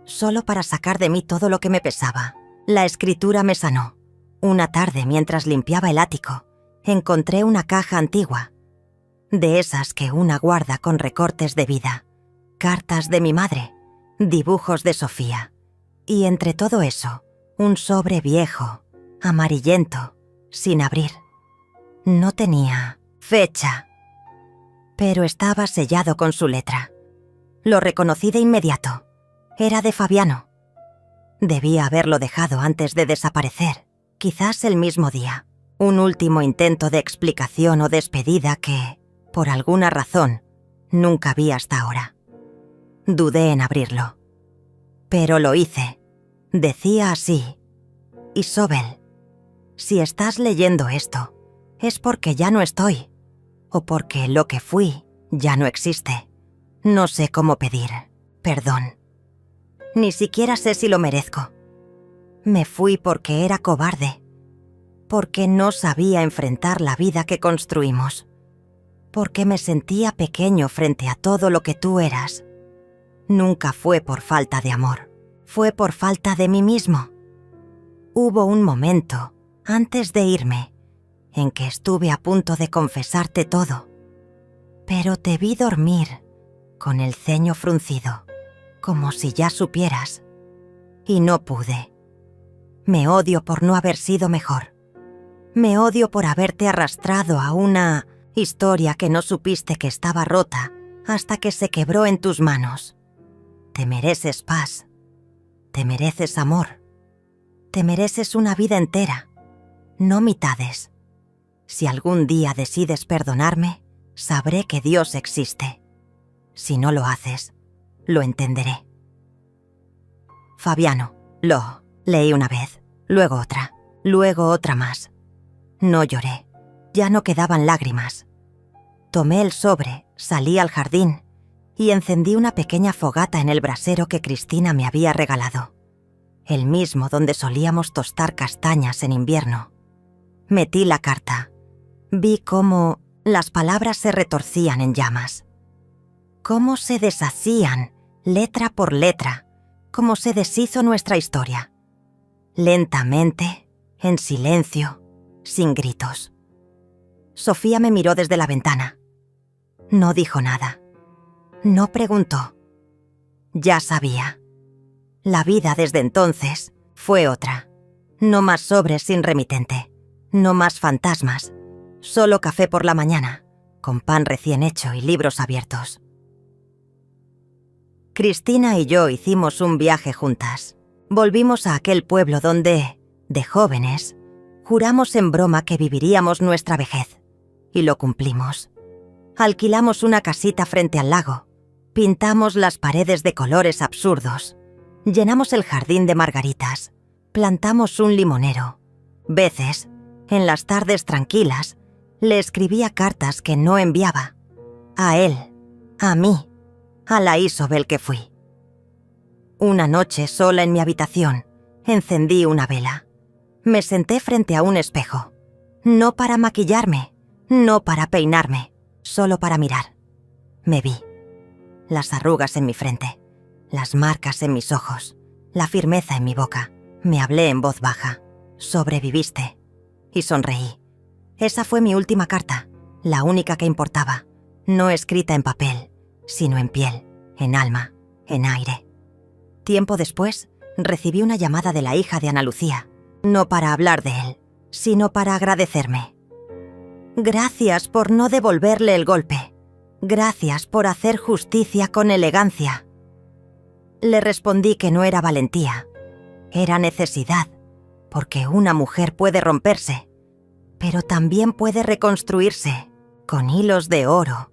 solo para sacar de mí todo lo que me pesaba. La escritura me sanó. Una tarde, mientras limpiaba el ático, encontré una caja antigua, de esas que una guarda con recortes de vida, cartas de mi madre, dibujos de Sofía, y entre todo eso, un sobre viejo, amarillento, sin abrir. No tenía fecha, pero estaba sellado con su letra. Lo reconocí de inmediato. Era de Fabiano. Debía haberlo dejado antes de desaparecer, quizás el mismo día. Un último intento de explicación o despedida que, por alguna razón, nunca vi hasta ahora. Dudé en abrirlo. Pero lo hice. Decía así: Isobel, si estás leyendo esto, es porque ya no estoy, o porque lo que fui ya no existe. No sé cómo pedir perdón. Ni siquiera sé si lo merezco. Me fui porque era cobarde, porque no sabía enfrentar la vida que construimos, porque me sentía pequeño frente a todo lo que tú eras. Nunca fue por falta de amor, fue por falta de mí mismo. Hubo un momento, antes de irme, en que estuve a punto de confesarte todo, pero te vi dormir, con el ceño fruncido, como si ya supieras, y no pude. Me odio por no haber sido mejor. Me odio por haberte arrastrado a una historia que no supiste que estaba rota hasta que se quebró en tus manos. Te mereces paz. Te mereces amor. Te mereces una vida entera, no mitades. Si algún día decides perdonarme, sabré que Dios existe. Si no lo haces, lo entenderé. Fabiano, lo leí una vez, luego otra más. No lloré, ya no quedaban lágrimas. Tomé el sobre, salí al jardín y encendí una pequeña fogata en el brasero que Cristina me había regalado, el mismo donde solíamos tostar castañas en invierno. Metí la carta. Vi cómo las palabras se retorcían en llamas. Cómo se deshacían, letra por letra, cómo se deshizo nuestra historia. Lentamente, en silencio, sin gritos. Sofía me miró desde la ventana. No dijo nada. No preguntó. Ya sabía. La vida desde entonces fue otra. No más sobres sin remitente. No más fantasmas. Solo café por la mañana, con pan recién hecho y libros abiertos. Cristina y yo hicimos un viaje juntas. Volvimos a aquel pueblo donde, de jóvenes, juramos en broma que viviríamos nuestra vejez. Y lo cumplimos. Alquilamos una casita frente al lago. Pintamos las paredes de colores absurdos. Llenamos el jardín de margaritas. Plantamos un limonero. Veces, en las tardes tranquilas, le escribía cartas que no enviaba. A él, a mí, a la Isobel que fui. Una noche, sola en mi habitación, encendí una vela. Me senté frente a un espejo. No para maquillarme, no para peinarme, solo para mirar. Me vi. Las arrugas en mi frente, las marcas en mis ojos, la firmeza en mi boca. Me hablé en voz baja. Sobreviviste. Y sonreí. Esa fue mi última carta, la única que importaba. No escrita en papel, sino en piel, en alma, en aire. Tiempo después, recibí una llamada de la hija de Ana Lucía, no para hablar de él, sino para agradecerme. Gracias por no devolverle el golpe. Gracias por hacer justicia con elegancia. Le respondí que no era valentía, era necesidad, porque una mujer puede romperse, pero también puede reconstruirse con hilos de oro,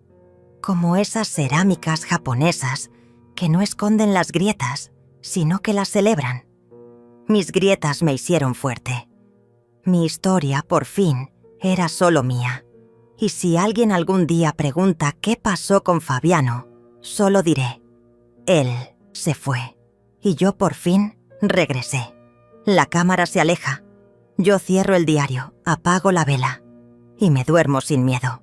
como esas cerámicas japonesas que no esconden las grietas, sino que las celebran. Mis grietas me hicieron fuerte. Mi historia, por fin, era solo mía. Y si alguien algún día pregunta qué pasó con Fabiano, solo diré, él se fue. Y yo por fin regresé. La cámara se aleja. Yo cierro el diario, apago la vela y me duermo sin miedo.